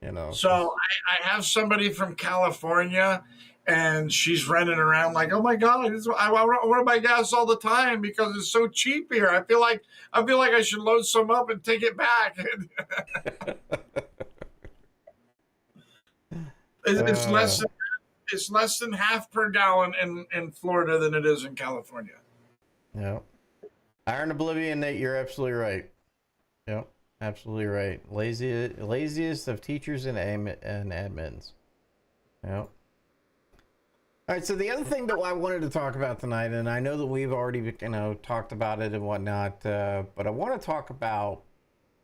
You know. So I have somebody from California, and she's running around like, "Oh my God, I want to buy gas all the time because it's so cheap here. I feel like I should load some up and take it back." It's less than half per gallon in Florida than it is in California. Yeah. Iron Oblivion, Nate, you're absolutely right. Yep, absolutely right. Laziest of teachers and admins. Yep. All right, so the other thing that I wanted to talk about tonight, and I know that we've already, talked about it and whatnot, but I want to talk about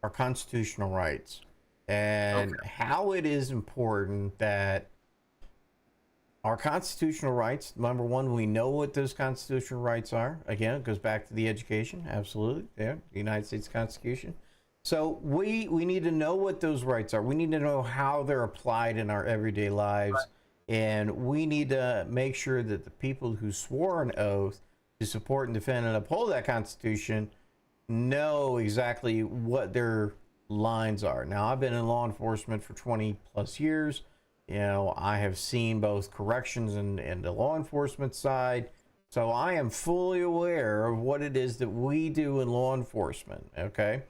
our constitutional rights and how it is important that our constitutional rights, number one, we know what those constitutional rights are. Again, it goes back to the education. Absolutely. Yeah, the United States Constitution. So we need to know what those rights are. We need to know how they're applied in our everyday lives. And we need to make sure that the people who swore an oath to support and defend and uphold that Constitution know exactly what their lines are. Now, I've been in law enforcement for 20 plus years. You know, I have seen both corrections and the law enforcement side. So I am fully aware of what it is that we do in law enforcement, okay?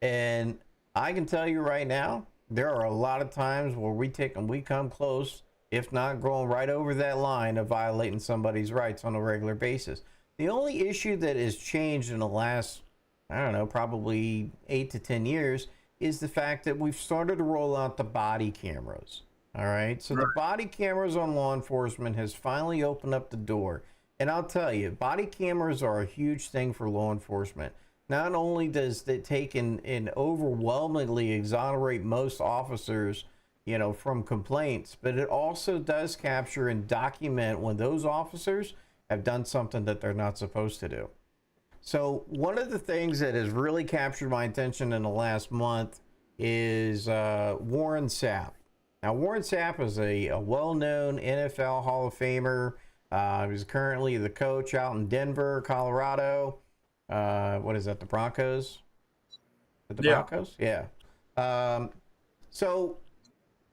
And I can tell you right now, there are a lot of times where we come close, if not going right over that line of violating somebody's rights on a regular basis. The only issue that has changed in the last, I don't know, probably 8 to 10 years is the fact that we've started to roll out the body cameras. All right, so the body cameras on law enforcement has finally opened up the door. And I'll tell you, body cameras are a huge thing for law enforcement. Not only does it take and overwhelmingly exonerate most officers, from complaints, but it also does capture and document when those officers have done something that they're not supposed to do. So one of the things that has really captured my attention in the last month is Warren Sapp. Now, Warren Sapp is a well-known NFL Hall of Famer. He's currently the coach out in Denver, Colorado. What is that, the Broncos? The Broncos? Yeah. So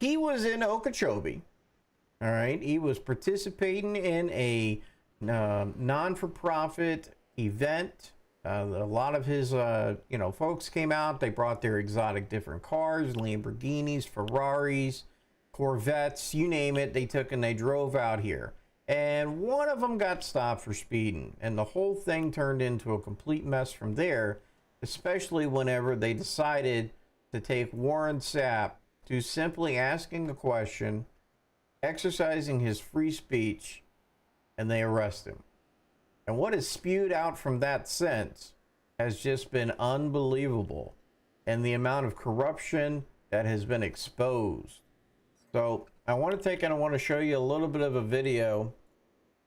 he was in Okeechobee. All right. He was participating in a non-for-profit event. A lot of his, folks came out. They brought their exotic different cars, Lamborghinis, Ferraris, Corvettes, you name it, they took and they drove out here. And one of them got stopped for speeding. And the whole thing turned into a complete mess from there, especially whenever they decided to take Warren Sapp to simply asking a question, exercising his free speech, and they arrest him. And what is spewed out from that since has just been unbelievable. And the amount of corruption that has been exposed. So I want to take and I want to show you a little bit of a video.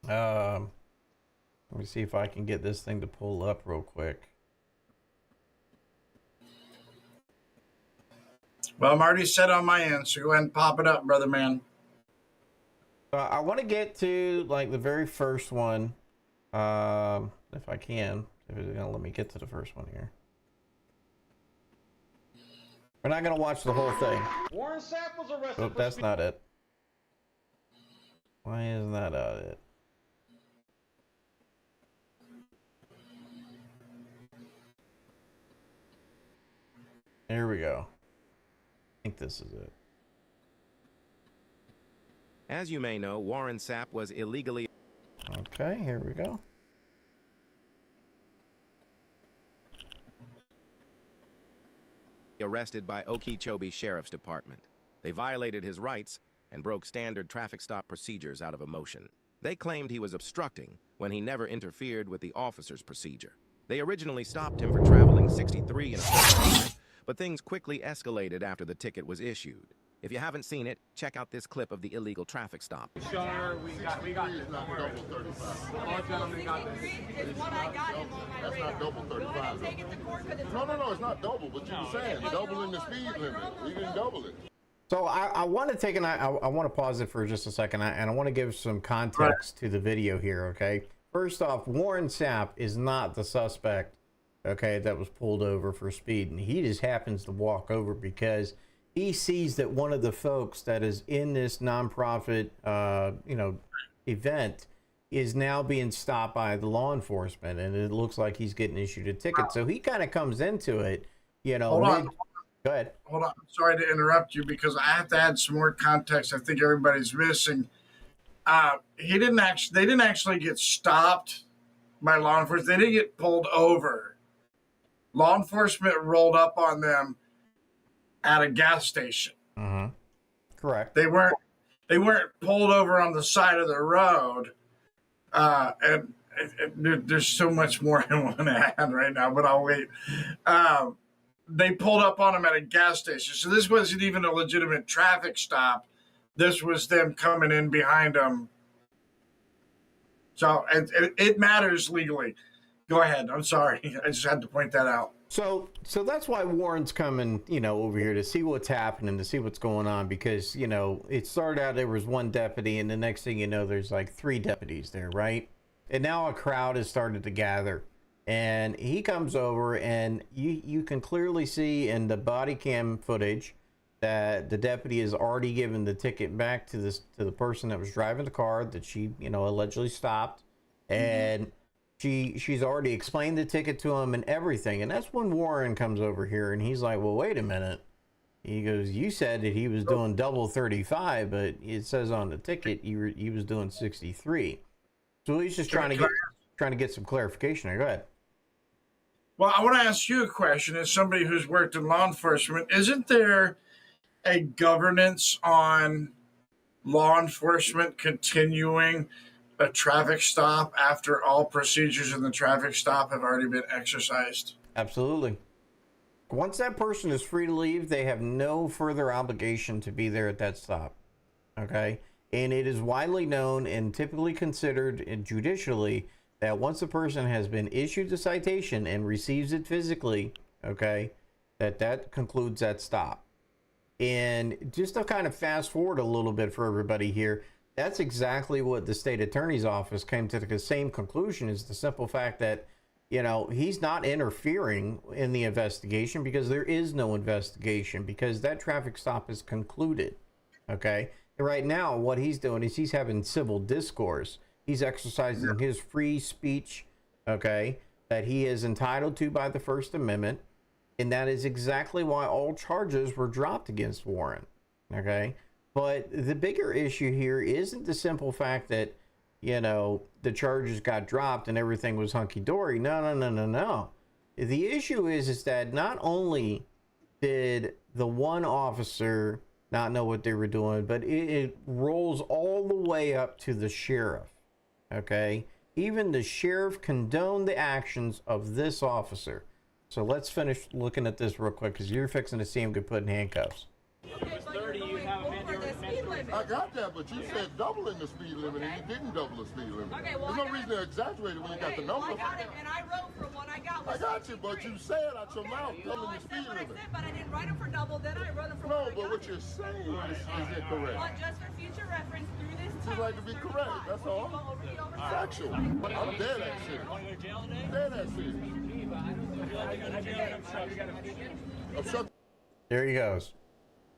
Let me see if I can get this thing to pull up real quick. Well, I'm already set on my end, so go ahead and pop it up, brother man. So I want to get to like the very first one, if I can. If it's gonna let me get to the first one here. We're not gonna watch the whole thing. Warren Sapp was arrested. Oh, that's not it. Why is that not it? There we go. I think this is it. As you may know, Warren Sapp was illegally Okay, here we go. arrested by Okeechobee Sheriff's Department. They violated his rights and broke standard traffic stop procedures out of emotion. They claimed he was obstructing when he never interfered with the officer's procedure. They originally stopped him for traveling 63 in a quarter, but things quickly escalated after the ticket was issued. If you haven't seen it, check out this clip of the illegal traffic stop. Sure, we got this. Not double 35. All gentlemen got this. Is what I got in my That's not double Go ahead 35. and take it to court because it's No, it's not double, but you're saying you're doubling the speed limit. You didn't double it. So I want to take I want to pause it for just a second, and I want to give some context to the video here. Okay, first off, Warren Sapp is not the suspect, okay, that was pulled over for speeding. He just happens to walk over because he sees that one of the folks that is in this nonprofit, event is now being stopped by the law enforcement, and it looks like he's getting issued a ticket. So he kind of comes into it, Hold on. Go ahead. Hold on. I'm sorry to interrupt you because I have to add some more context. I think everybody's missing. They didn't actually get stopped by law enforcement. They didn't get pulled over. Law enforcement rolled up on them at a gas station. Mm-hmm. Correct. They weren't pulled over on the side of the road. There's so much more I want to add right now, but I'll wait. They pulled up on him at a gas station. So this wasn't even a legitimate traffic stop. This was them coming in behind him. So it matters legally. Go ahead. I'm sorry. I just had to point that out. So that's why Warren's coming, over here to see what's happening, to see what's going on, because, it started out there was one deputy, and the next thing you know, there's like 3 deputies there, right? And now a crowd has started to gather. And he comes over, and you can clearly see in the body cam footage that the deputy has already given the ticket back to the person that was driving the car that she, allegedly stopped. And she's already explained the ticket to him and everything. And that's when Warren comes over here, and he's like, well, wait a minute. He goes, you said that he was doing double 35, but it says on the ticket he was doing 63. So he's just trying to get some clarification there. Go ahead. Well, I want to ask you a question. As somebody who's worked in law enforcement, isn't there a governance on law enforcement continuing a traffic stop after all procedures in the traffic stop have already been exercised? Absolutely. Once that person is free to leave, they have no further obligation to be there at that stop. Okay? And it is widely known and typically considered judicially that once a person has been issued the citation and receives it physically, okay, that concludes that stop. And just to kind of fast forward a little bit for everybody here, that's exactly what the state attorney's office came to the same conclusion, is the simple fact that, he's not interfering in the investigation because there is no investigation, because that traffic stop is concluded, okay? And right now, what he's doing is he's having civil discourse. He's exercising his free speech, okay, that he is entitled to by the First Amendment. And that is exactly why all charges were dropped against Warren, okay? But the bigger issue here isn't the simple fact that, the charges got dropped and everything was hunky-dory. No. The issue is that not only did the one officer not know what they were doing, but it rolls all the way up to the sheriff. Okay, even the sheriff condoned the actions of this officer. So let's finish looking at this real quick, because you're fixing to see him get put in handcuffs. Okay, but you're going over the speed limit. I got that, but you said doubling the speed limit, and you didn't double the speed limit. Okay, well, There's no reason to exaggerate it when you got the number. I got it, and I wrote for what I got. I got you, but you said out your mouth doubling I the said speed what I limit. said, but I didn't write them for double. Then I wrote them for No, what I but got. what you're saying is incorrect. Well, just for future reference, through this Just time, right to be correct. That's all. Factual. I'm dead at serious. Dead at serious. Obstruction. There he goes.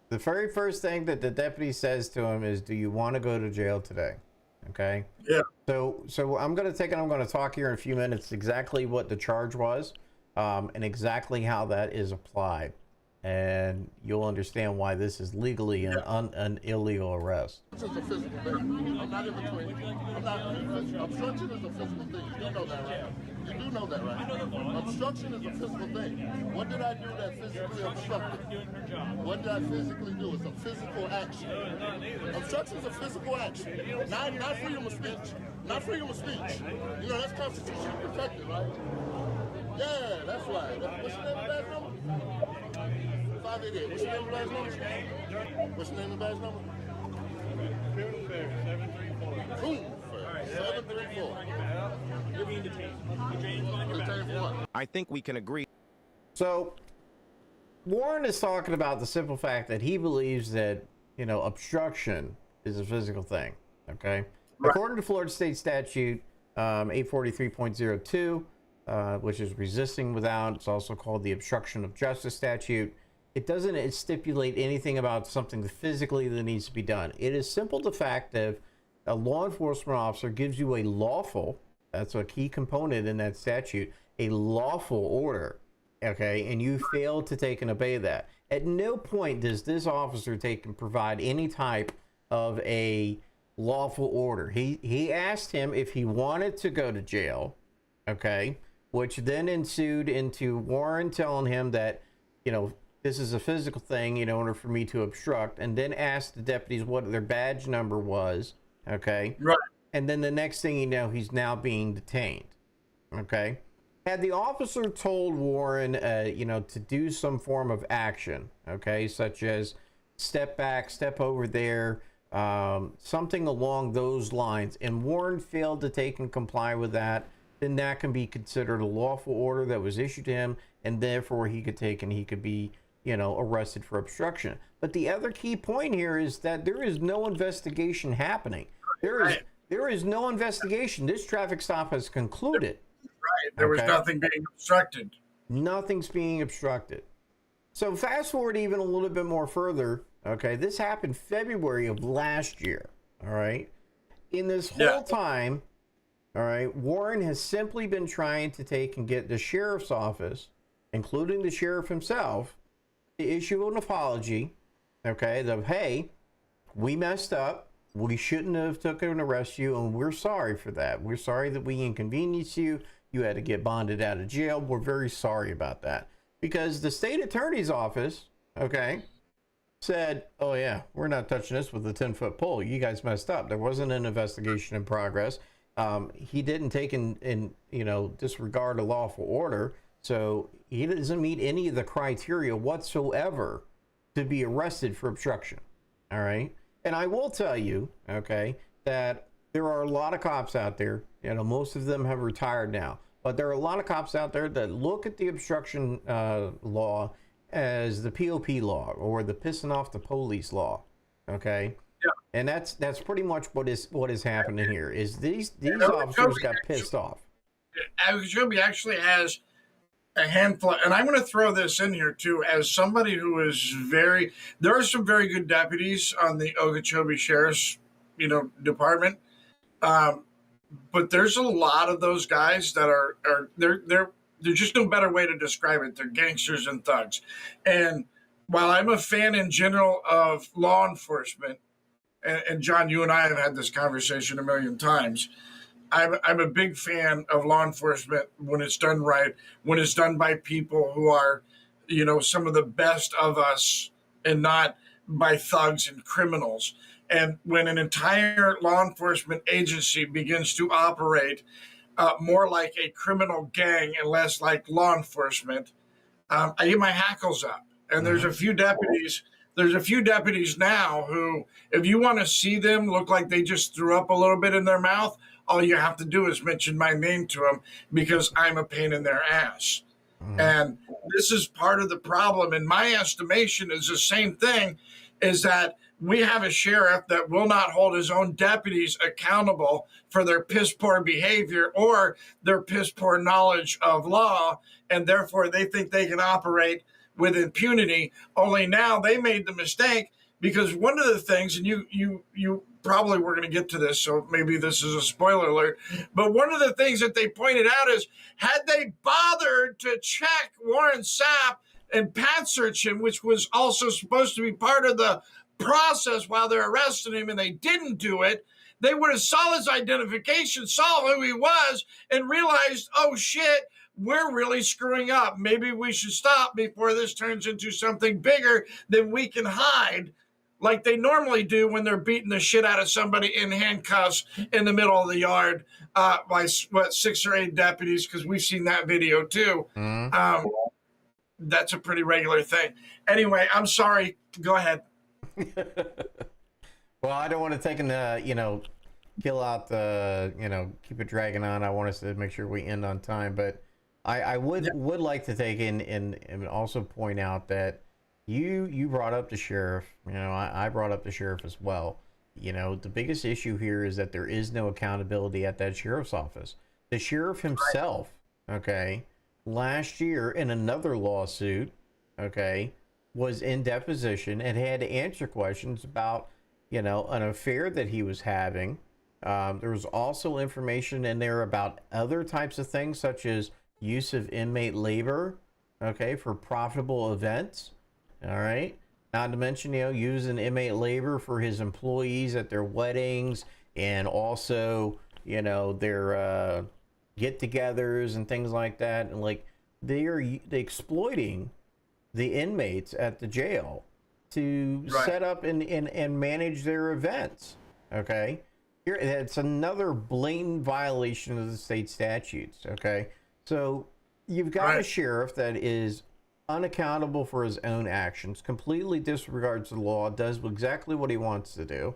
The very first thing that the deputy says to him is, "Do you want to go to jail today?" Okay. Yeah. So I'm going to talk here in a few minutes exactly what the charge was, and exactly how that is applied, and you'll understand why this is legally an illegal arrest. It's a physical thing. I'm not in between. Obstruction is a physical thing. You do know that, right? You do know that, right? Obstruction is a physical thing. What did I do that physically obstructed? What did I physically do? It's a physical action. Obstruction is a physical action. Not freedom of speech. Not freedom of speech. You know, that's constitutionally protected, right? Yeah, that's right. What's your name and badge number? 588. What's your name and badge number? What's your name and badge number? 734. You're being detained. Detained for what? I think we can agree. So Warren is talking about the simple fact that he believes that, obstruction is a physical thing. Okay. Right. According to Florida State Statute 843.02, which is resisting without, it's also called the obstruction of justice statute. It doesn't stipulate anything about something physically that needs to be done. It is simple the fact that a law enforcement officer gives you a lawful, that's a key component in that statute, a lawful order, okay, and you fail to take and obey that. At no point does this officer take and provide any type of a lawful order. He asked him if he wanted to go to jail, okay, which then ensued into Warren telling him that, this is a physical thing in order for me to obstruct, and then asked the deputies what their badge number was, okay? Right. And then the next thing you know, he's now being detained, okay? Had the officer told Warren, to do some form of action, okay, such as step back, step over there, something along those lines, and Warren failed to take and comply with that, then that can be considered a lawful order that was issued to him, and therefore he could be arrested for obstruction. But the other key point here is that there is no investigation happening. There is no investigation. This traffic stop has concluded. Right. There was nothing being obstructed. Nothing's being obstructed. So fast forward even a little bit more further. Okay, this happened February of last year. All right. In this whole time, all right, Warren has simply been trying to take and get the sheriff's office, including the sheriff himself, to issue an apology, okay, that, hey, we messed up. We shouldn't have taken and arrested you, and we're sorry for that. We're sorry that we inconvenienced you. You had to get bonded out of jail. We're very sorry about that. Because the state attorney's office, okay, said, oh, yeah, we're not touching this with a 10-foot pole. You guys messed up. There wasn't an investigation in progress. He didn't take and disregard a lawful order. So he doesn't meet any of the criteria whatsoever to be arrested for obstruction. All right. And I will tell you, okay, that there are a lot of cops out there. Most of them have retired now. But there are a lot of cops out there that look at the obstruction law as the POP law or the pissing off the police law. Okay. Yeah. And that's pretty much what is happening here. Is these officers got pissed off. Okeechobee actually has a handful, and I'm going to throw this in here too, as somebody who is there are some very good deputies on the Okeechobee Sheriff's, department. But there's a lot of those guys that are there's just no better way to describe it. They're gangsters and thugs. And while I'm a fan in general of law enforcement, and John, you and I have had this conversation a million times, I'm a big fan of law enforcement when it's done right, when it's done by people who are, some of the best of us and not by thugs and criminals. And when an entire law enforcement agency begins to operate more like a criminal gang and less like law enforcement, I get my hackles up. And there's a few deputies now who, if you want to see them look like they just threw up a little bit in their mouth, all you have to do is mention my name to them because I'm a pain in their ass. And this is part of the problem. In my estimation, is the same thing, is that we have a sheriff that will not hold his own deputies accountable for their piss poor behavior or their piss poor knowledge of law, and therefore they think they can operate with impunity. Only now they made the mistake, because one of the things, and you probably were going to get to this, so maybe this is a spoiler alert, but one of the things that they pointed out is, had they bothered to check Warren Sapp and pat search him, which was also supposed to be part of the process while they're arresting him, and they didn't do it, they would have saw his identification, saw who he was, and realized, oh shit, we're really screwing up. Maybe we should stop before this turns into something bigger than we can hide, like they normally do when they're beating the shit out of somebody in handcuffs in the middle of the yard by 6 or 8 deputies, because we've seen that video too. That's a pretty regular thing. Anyway, I'm sorry. Go ahead. Well, I don't want to take kill out the, keep it dragging on. I want us to make sure we end on time, but I would like to take in and also point out that you brought up the sheriff. I brought up the sheriff as well. The biggest issue here is that there is no accountability at that sheriff's office. The sheriff himself, okay, last year in another lawsuit, okay, was in deposition and had to answer questions about, an affair that he was having. There was also information in there about other types of things, such as use of inmate labor, okay, for profitable events. All right. Not to mention, using inmate labor for his employees at their weddings, and also, their get-togethers and things like that. And like they exploiting the inmates at the jail to set up and manage their events. Okay. Here, it's another blatant violation of the state statutes. Okay. So you've got a sheriff that is unaccountable for his own actions, completely disregards the law, does exactly what he wants to do,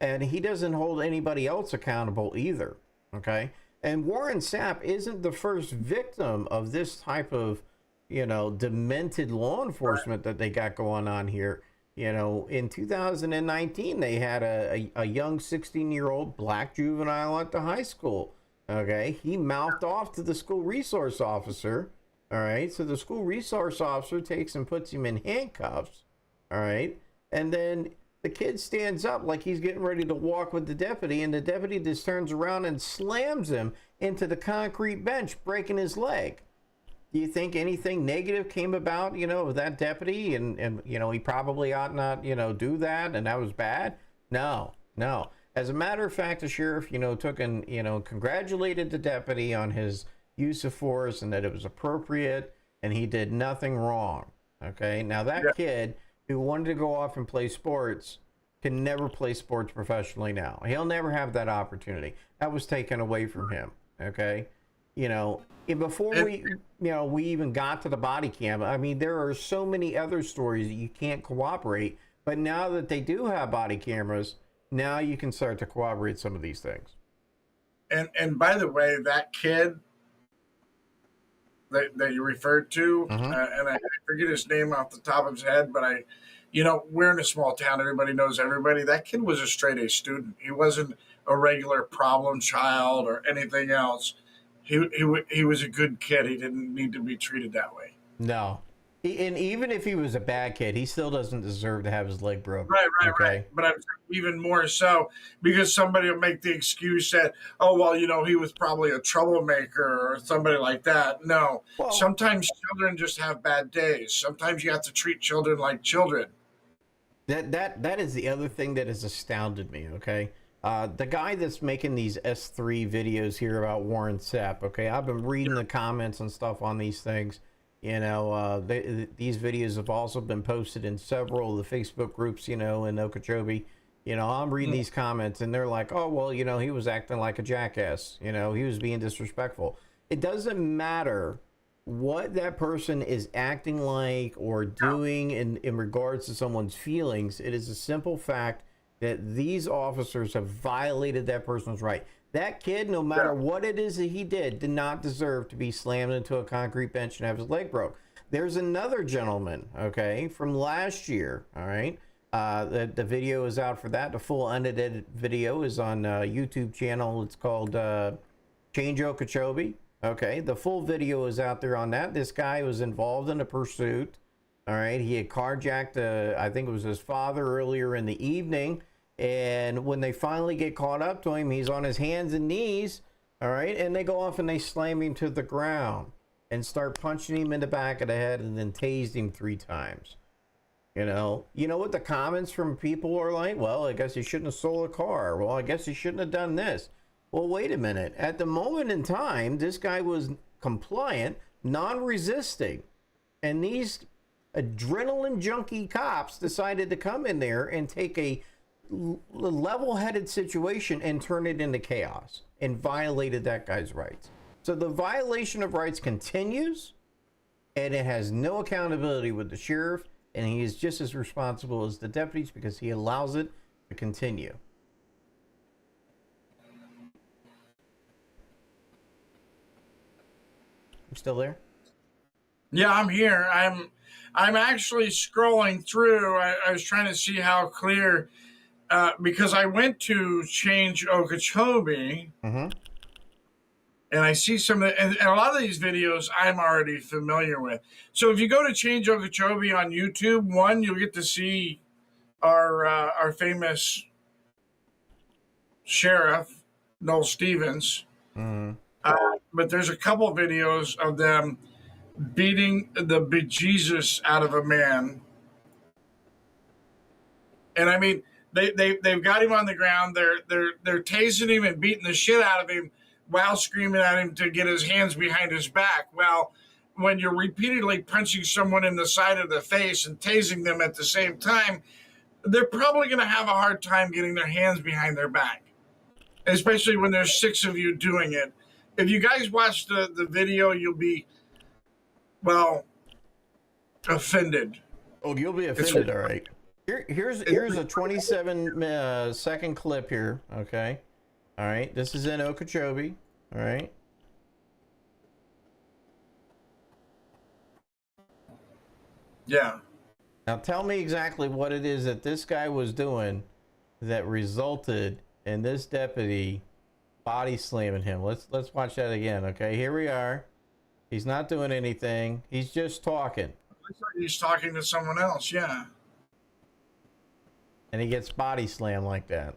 and he doesn't hold anybody else accountable either. Okay. And Warren Sapp isn't the first victim of this type of, demented law enforcement that they got going on here. In 2019, they had a young 16-year-old black juvenile at the high school. Okay. He mouthed off to the school resource officer. All right. So the school resource officer takes and puts him in handcuffs. All right. And then the kid stands up like he's getting ready to walk with the deputy, and the deputy just turns around and slams him into the concrete bench, breaking his leg. Do you think anything negative came about, of that deputy? And he probably ought not, do that, and that was bad? No. As a matter of fact, the sheriff, took and, congratulated the deputy on his use of force and that it was appropriate, and he did nothing wrong. Okay. Now that kid who wanted to go off and play sports can never play sports professionally now. He'll never have that opportunity. That was taken away from him. Okay. Before we even got to the body cam, I mean, there are so many other stories that you can't cooperate, but now that they do have body cameras, now you can start to corroborate some of these things. And by the way, that kid that you referred to, and I forget his name off the top of his head, but we're in a small town. Everybody knows everybody. That kid was a straight A student. He wasn't a regular problem child or anything else. He was a good kid. He didn't need to be treated that way. No. And even if he was a bad kid, he still doesn't deserve to have his leg broken. Right. But I'm even more so because somebody will make the excuse that, oh, well, he was probably a troublemaker or somebody like that. No. Well, sometimes children just have bad days. Sometimes you have to treat children like children. That is the other thing that has astounded me, okay? The guy that's making these S3 videos here about Warren Sapp, okay? I've been reading the comments and stuff on these things. These videos have also been posted in several of the Facebook groups, in Okeechobee. I'm reading these comments and they're like, oh, well, he was acting like a jackass. He was being disrespectful. It doesn't matter what that person is acting like or doing in regards to someone's feelings. It is a simple fact that these officers have violated that person's right. That kid, no matter what it is that he did not deserve to be slammed into a concrete bench and have his leg broke. There's another gentleman, okay, from last year, all right, The video is out for that. The full unedited video is on YouTube channel. It's called Change Okeechobee. Okay, the full video is out there on that. This guy was involved in a pursuit. All right, he had carjacked, I think it was his father earlier in the evening. And when they finally get caught up to him, he's on his hands and knees. All right, and they go off and they slam him to the ground and start punching him in the back of the head and then tased him 3 times. You know what the comments from people are like? Well, I guess he shouldn't have sold a car. Well, I guess he shouldn't have done this. Well, wait a minute. At the moment in time, this guy was compliant, non-resisting. And these adrenaline junkie cops decided to come in there and take a level-headed situation and turn it into chaos and violated that guy's rights. So the violation of rights continues, and it has no accountability with the sheriff. And he is just as responsible as the deputies because he allows it to continue. You still there? Yeah, I'm here. I'm actually scrolling through. I was trying to see how clear, because I went to Change Okeechobee, and I see some of the, and a lot of these videos I'm already familiar with. So if you go to Change Okeechobee on YouTube, you'll get to see our famous sheriff, Noel Stevens. But there's a couple of videos of them beating the bejesus out of a man. And I mean, they've got him on the ground. They're tasing him and beating the shit out of him while screaming at him to get his hands behind his back. Well, when you're repeatedly punching someone in the side of the face and tasing them at the same time, they're probably going to have a hard time getting their hands behind their back, especially when there's 6 of you doing it. If you guys watch the video, you'll be, well, offended. Oh, you'll be offended, all right. Here's a 27 second clip here, okay? All right, this is in Okeechobee, all right? Yeah. Now tell me exactly what it is that this guy was doing that resulted in this deputy body slamming him. Let's watch that again, okay? Here we are. He's not doing anything. He's just talking. Looks like he's talking to someone else, yeah. And he gets body slammed like that.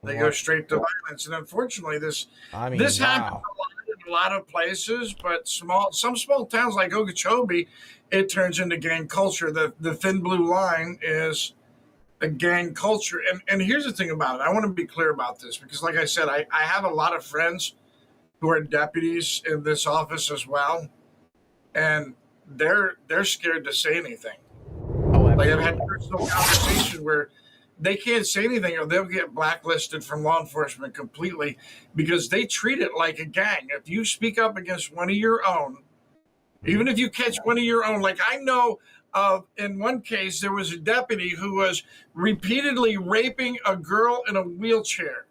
They go straight to violence, and unfortunately, this happens in a lot of places. But some small towns like Okeechobee, it turns into gang culture. The thin blue line is a gang culture, and here's the thing about it. I want to be clear about this because, like I said, I have a lot of friends who are deputies in this office as well, and they're scared to say anything. Like I've had personal conversation where they can't say anything or they'll get blacklisted from law enforcement completely because they treat it like a gang. If you speak up against one of your own, even if you catch one of your own, like I know of in one case, there was a deputy who was repeatedly raping a girl in a wheelchair.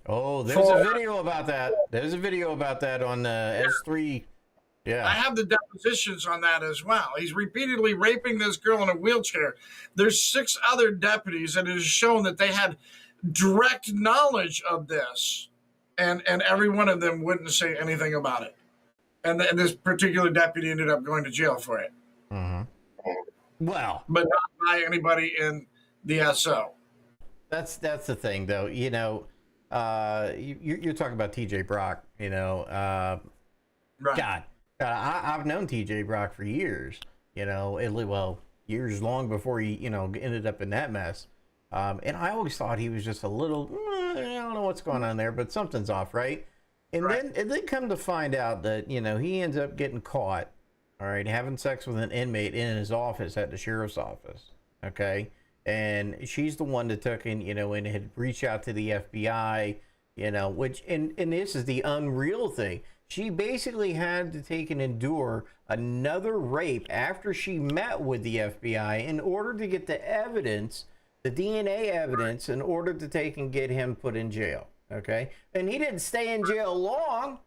Oh, there's a video about that. There's a video about that on S3. Yeah. I have the depositions on that as well. He's repeatedly raping this girl in a wheelchair. There's 6 other deputies, and it is shown that they had direct knowledge of this, and every one of them wouldn't say anything about it. And this particular deputy ended up going to jail for it. Well, but not by anybody in the SO. That's the thing, though. You know, you're talking about TJ Brock. You know, right. God, I've known TJ Brock for years. You know, years long before he ended up in that mess. And I always thought he was just a little. I don't know what's going on there, but something's off, right? And then come to find out that he ends up getting caught. All right, having sex with an inmate in his office at the sheriff's office. Okay, and she's the one that took and and had reached out to the FBI. Which and this is the unreal thing. She basically had to take and endure another rape after she met with the FBI in order to get the evidence, the DNA evidence, in order to take and get him put in jail. Okay, and he didn't stay in jail long.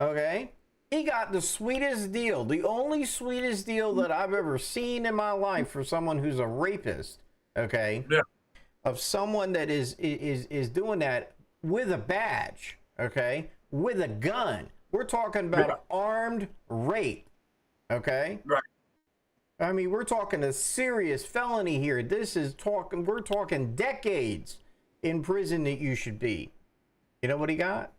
Okay. He got the sweetest deal, the only sweetest deal that I've ever seen in my life for someone who's a rapist. Okay, Yeah. of someone that is doing that with a badge. Okay, with a gun. We're talking about armed rape. Okay. Right. I mean, we're talking a serious felony here. We're talking decades in prison that you should be. You know what he got?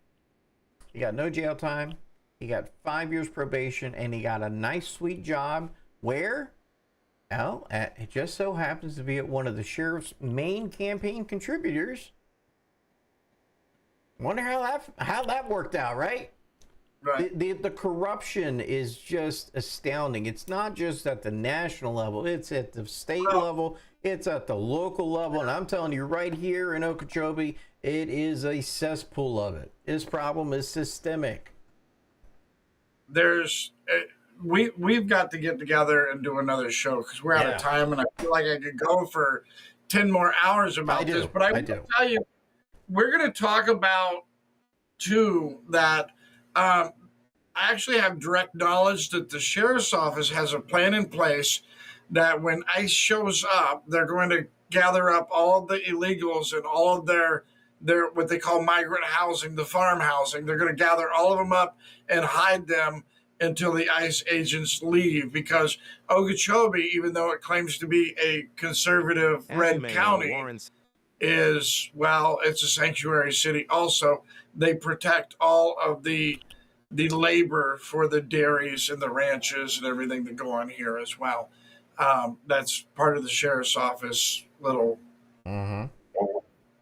He got no jail time. He got 5 years probation, and he got a nice, sweet job. Where? Well, it just so happens to be at one of the sheriff's main campaign contributors. Wonder how that worked out, right? Right. The corruption is just astounding. It's not just at the national level. It's at the state level. It's at the local level. And I'm telling you right here in Okeechobee, it is a cesspool of it. This problem is systemic. We've got to get together and do another show because we're out of time, and I feel like I could go for 10 more hours about this. But I will tell you, we're going to talk about too that I actually have direct knowledge that the sheriff's office has a plan in place that when ICE shows up, they're going to gather up all of the illegals and all of their what they call migrant housing, the farm housing. They're going to gather all of them up and hide them until the ICE agents leave, because Okeechobee, even though it claims to be a conservative red county, is, well, it's a sanctuary city also. They protect all of the labor for the dairies and the ranches and everything that go on here as well. That's part of the sheriff's office little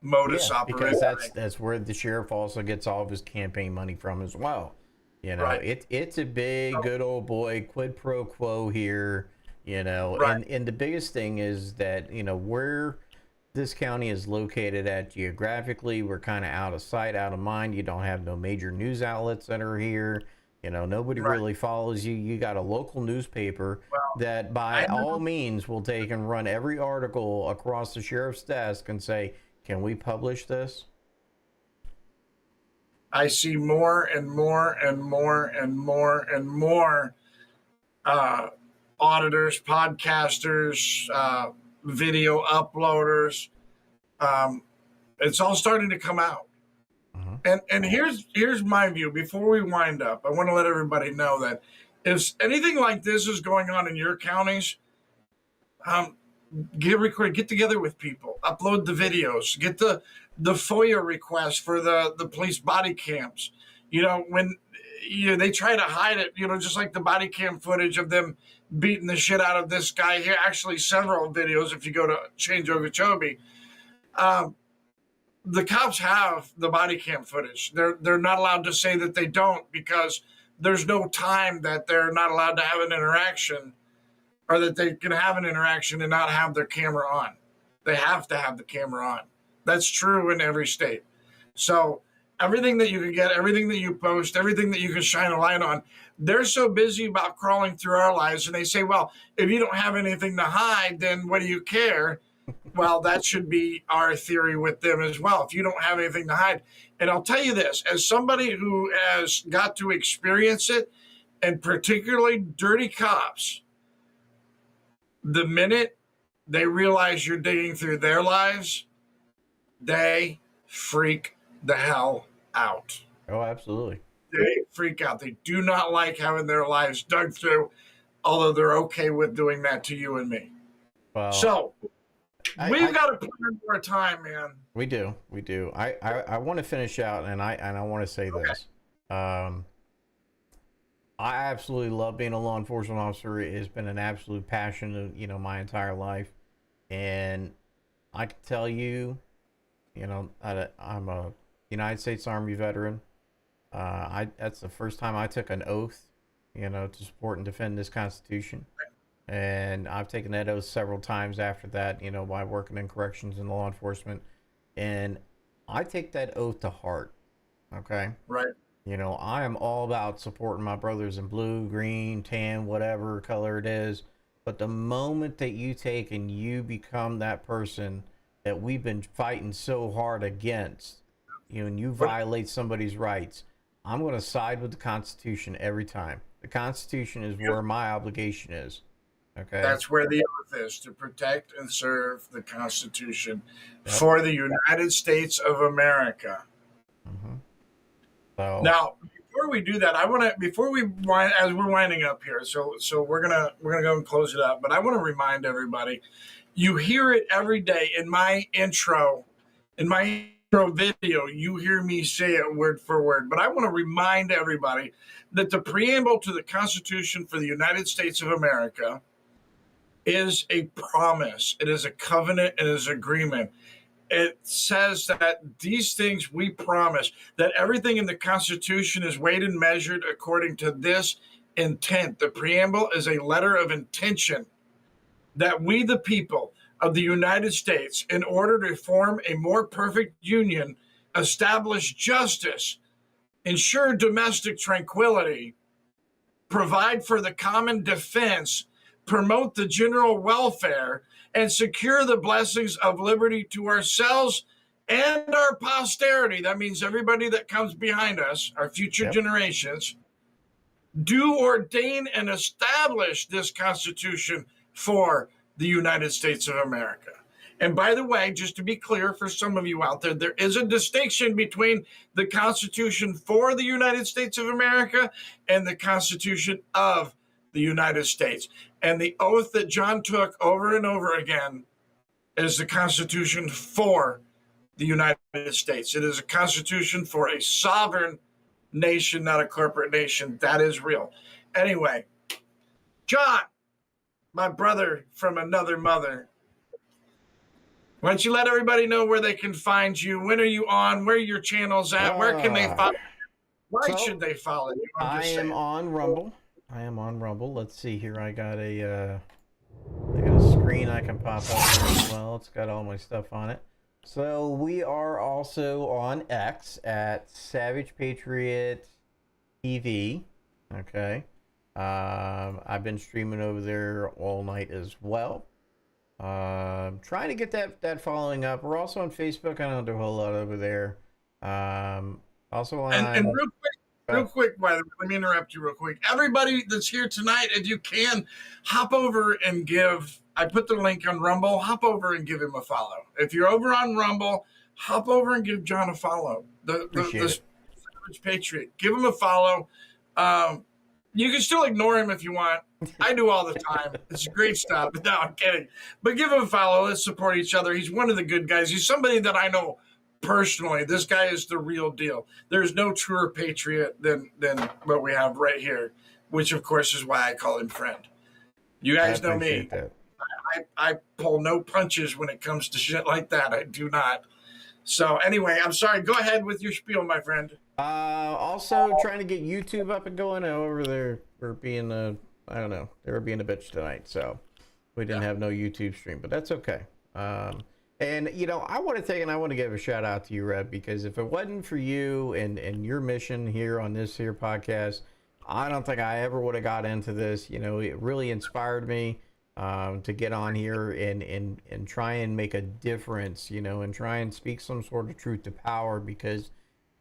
modus operandi. Because that's where the sheriff also gets all of his campaign money from as well. You know, it's a big, good old boy quid pro quo here. You know, and the biggest thing is that, you know, where this county is located at geographically, we're kind of out of sight, out of mind. You don't have no major news outlets that are here. You know, nobody really follows you. You got a local newspaper that by all means will take and run every article across the sheriff's desk and say, can we publish this? I see more and more and more and more and more auditors, podcasters, video uploaders. It's all starting to come out. And here's my view. Before we wind up, I want to let everybody know that if anything like this is going on in your counties, get together with people, upload the videos, get the FOIA request for the police body cams. You know, when they try to hide it, you know, just like the body cam footage of them beating the shit out of this guy here. Actually, several videos if you go to Change Okeechobee. The cops have the body cam footage. They're not allowed to say that they don't, because there's no time that they're not allowed to have an interaction, or that they can have an interaction and not have their camera on. They have to have the camera on. That's true in every state. So everything that you can get, everything that you post, everything that you can shine a light on, they're so busy about crawling through our lives. And they say, well, if you don't have anything to hide, then what do you care? Well, that should be our theory with them as well. If you don't have anything to hide. And I'll tell you this, as somebody who has got to experience it, and particularly dirty cops, the minute they realize you're digging through their lives, they freak the hell out. Oh, absolutely. They freak out. They do not like having their lives dug through, although they're okay with doing that to you and me. Well, so we've got to plan more time, man. We do. I want to finish out, and I want to say this. I absolutely love being a law enforcement officer. It has been an absolute passion of, you know, my entire life. And I can tell you, you know, I'm a United States Army veteran. That's the first time I took an oath, you know, to support and defend this Constitution. And I've taken that oath several times after that, you know, by working in corrections and law enforcement. And I take that oath to heart. Okay. Right. You know, I am all about supporting my brothers in blue, green, tan, whatever color it is. But the moment that you take and you become that person that we've been fighting so hard against, you know, and you violate somebody's rights, I'm going to side with the Constitution every time. The Constitution is where my obligation is. Okay. That's where the oath is, to protect and serve the Constitution for the United States of America. Mm-hmm. So Now, before we do that, I want to before we wind as we're winding up here. So we're gonna go and close it up. But I want to remind everybody, you hear it every day in my intro video. You hear me say it word for word. But I want to remind everybody that the preamble to the Constitution for the United States of America is a promise. It is a covenant. It is agreement. It says that these things we promise, that everything in the Constitution is weighed and measured according to this intent. The preamble is a letter of intention that we, the people of the United States, in order to form a more perfect union, establish justice, ensure domestic tranquility, provide for the common defense, promote the general welfare, and secure the blessings of liberty to ourselves and our posterity. That means everybody that comes behind us, our future generations, do ordain and establish this Constitution for the United States of America. And by the way, just to be clear for some of you out there, there is a distinction between the Constitution for the United States of America and the Constitution of the United States. And the oath that John took over and over again is the Constitution for the United States. It is a Constitution for a sovereign nation, not a corporate nation. That is real. Anyway, John, my brother from another mother, why don't you let everybody know where they can find you? When are you on? Where are your channels at? Where can they follow you? Why should they follow you? I am on Rumble. Let's see here. I got a screen I can pop up as well. It's got all my stuff on it. So we are also on X at Savage Patriot TV. Okay. I've been streaming over there all night as well. Trying to get that following up. We're also on Facebook. I don't do a whole lot over there. Also on. And real quick, by the way, let me interrupt you real quick. Everybody that's here tonight, if you can, hop over and give. I put the link on Rumble. Hop over and give him a follow. If you're over on Rumble, hop over and give John a follow. The Savage Patriot. Give him a follow. You can still ignore him if you want. I do all the time. It's great stuff. No, I'm kidding. But give him a follow. Let's support each other. He's one of the good guys. He's somebody that I know personally. This guy is the real deal. There's no truer patriot than what we have right here, which, of course, is why I call him friend. You guys know me. I pull no punches when it comes to shit like that. I do not. So anyway, I'm sorry. Go ahead with your spiel, my friend. Also trying to get YouTube up and going over there. We're being I don't know. They were being a bitch tonight, so we didn't have no YouTube stream, but that's okay. And you know, I want to give a shout out to you, Reb, because if it wasn't for you and your mission here on this here podcast, I don't think I ever would have got into this. You know, it really inspired me to get on here and try and make a difference, you know, and try and speak some sort of truth to power, because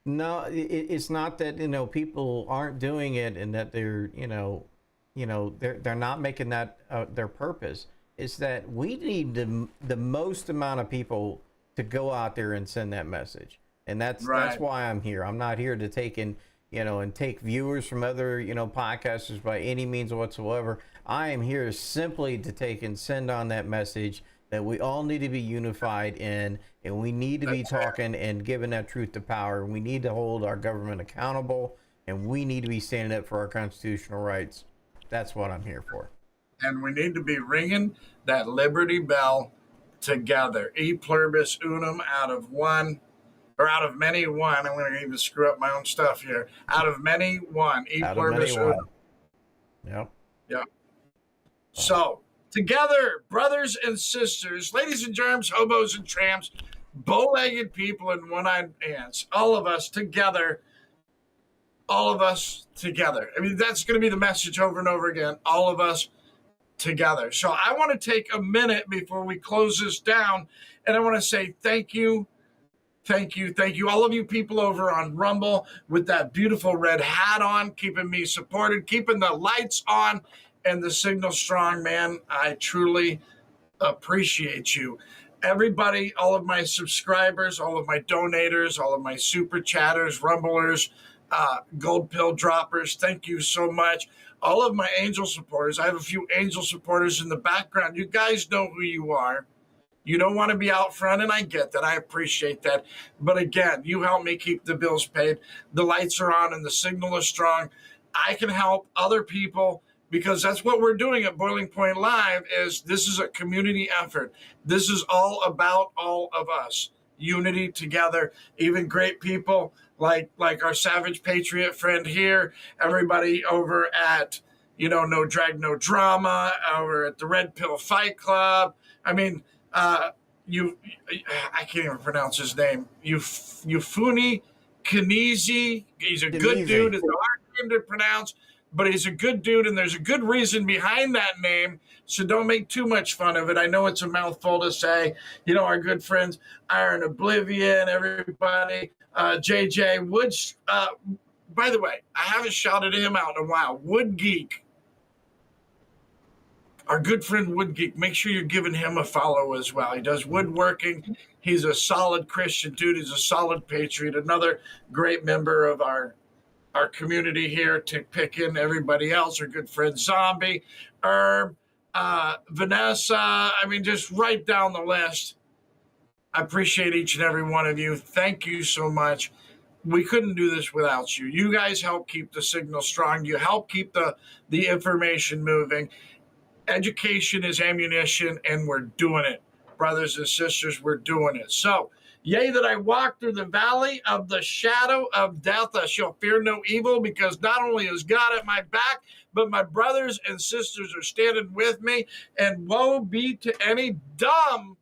no, it's not that, you know, people aren't doing it and that they're, they're not making that their purpose. It's that we need the most amount of people to go out there and send that message. And that's why I'm here. I'm not here to take take viewers from other, podcasters by any means whatsoever. I am here simply to take and send on that message that we all need to be unified in, and we need to be talking and giving that truth to power. We need to hold our government accountable, and we need to be standing up for our constitutional rights. That's what I'm here for. And we need to be ringing that Liberty Bell together. E pluribus unum, out of one, or out of many one. I'm going to even screw up my own stuff here. Out of many one. E pluribus unum. Yep. Yep. So, together, brothers and sisters, ladies and germs, hobos and tramps, bow-legged people and one-eyed ants, all of us together. All of us together. I mean, that's going to be the message over and over again. All of us together. So I want to take a minute before we close this down, and I want to say thank you Thank you. Thank you. All of you people over on Rumble with that beautiful red hat on, keeping me supported, keeping the lights on and the signal strong, man. I truly appreciate you. Everybody, all of my subscribers, all of my donators, all of my super chatters, rumblers, gold pill droppers, thank you so much. All of my angel supporters. I have a few angel supporters in the background. You guys know who you are. You don't want to be out front, and I get that. I appreciate that. But again, you help me keep the bills paid. The lights are on and the signal is strong. I can help other people because that's what we're doing at Boiling Point Live. This is a community effort. This is all about all of us. Unity together, even great people like our Savage Patriot friend here, everybody over at, No Drag, No Drama, over at the Red Pill Fight Club. I mean, I can't even pronounce his name. Yufuni Kanizi. He's a good dude. It's a hard name to pronounce, but he's a good dude, and there's a good reason behind that name. So don't make too much fun of it. I know it's a mouthful to say. Our good friends Iron Oblivion, everybody, JJ Woods. By the way, I haven't shouted him out in a while. Wood Geek. Our good friend Wood Geek, make sure you're giving him a follow as well. He does woodworking. He's a solid Christian dude. He's a solid patriot. Another great member of our community here. Tick Pickin, everybody else, our good friend Zombie, Herb, Vanessa. I mean, just right down the list. I appreciate each and every one of you. Thank you so much. We couldn't do this without you. You guys help keep the signal strong. You help keep the information moving. Education is ammunition, and we're doing it. Brothers and sisters, we're doing it. So, yea, that I walk through the valley of the shadow of death, I shall fear no evil, because not only is God at my back, but my brothers and sisters are standing with me. And woe be to any dumb,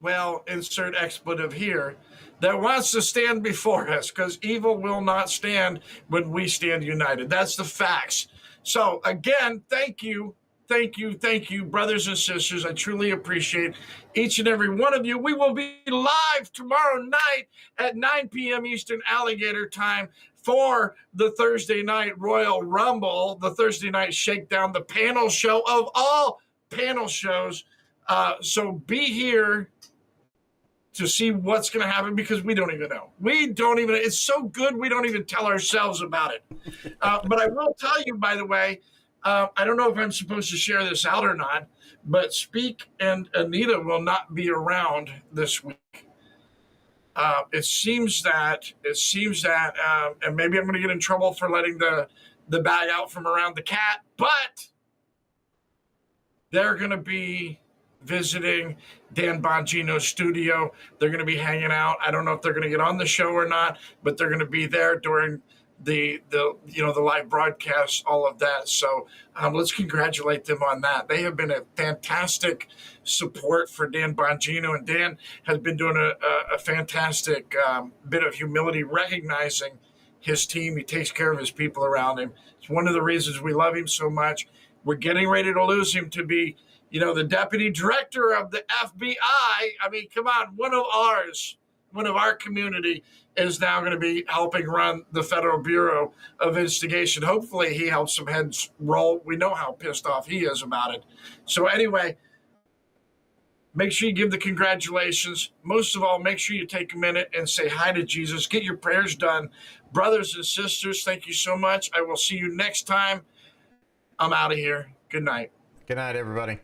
well, insert expletive here, that wants to stand before us, because evil will not stand when we stand united. That's the facts. So again, thank you, brothers and sisters. I truly appreciate each and every one of you. We will be live tomorrow night at 9 p.m. Eastern Alligator time for the Thursday Night Royal Rumble, the Thursday Night Shakedown, the panel show of all panel shows. So be here to see what's going to happen, because we don't even know. It's so good, we don't even tell ourselves about it. But I will tell you, by the way, I don't know if I'm supposed to share this out or not, but Speak and Anita will not be around this week. It seems that, and maybe I'm going to get in trouble for letting the bag out from around the cat, but they're going to be visiting Dan Bongino's studio. They're going to be hanging out. I don't know if they're going to get on the show or not, but they're going to be there during the live broadcast, all of that. So let's congratulate them on that. They have been a fantastic support for Dan Bongino, and Dan has been doing a fantastic bit of humility, recognizing his team. He takes care of his people around him. It's one of the reasons we love him so much. We're getting ready to lose him to be the deputy director of the FBI. I mean, come on, one of our community is now going to be helping run the Federal Bureau of Investigation. Hopefully he helps some heads roll. We know how pissed off he is about it. So anyway, make sure you give the congratulations. Most of all, make sure you take a minute and say hi to Jesus. Get your prayers done. Brothers and sisters, thank you so much. I will see you next time. I'm out of here. Good night. Good night, everybody.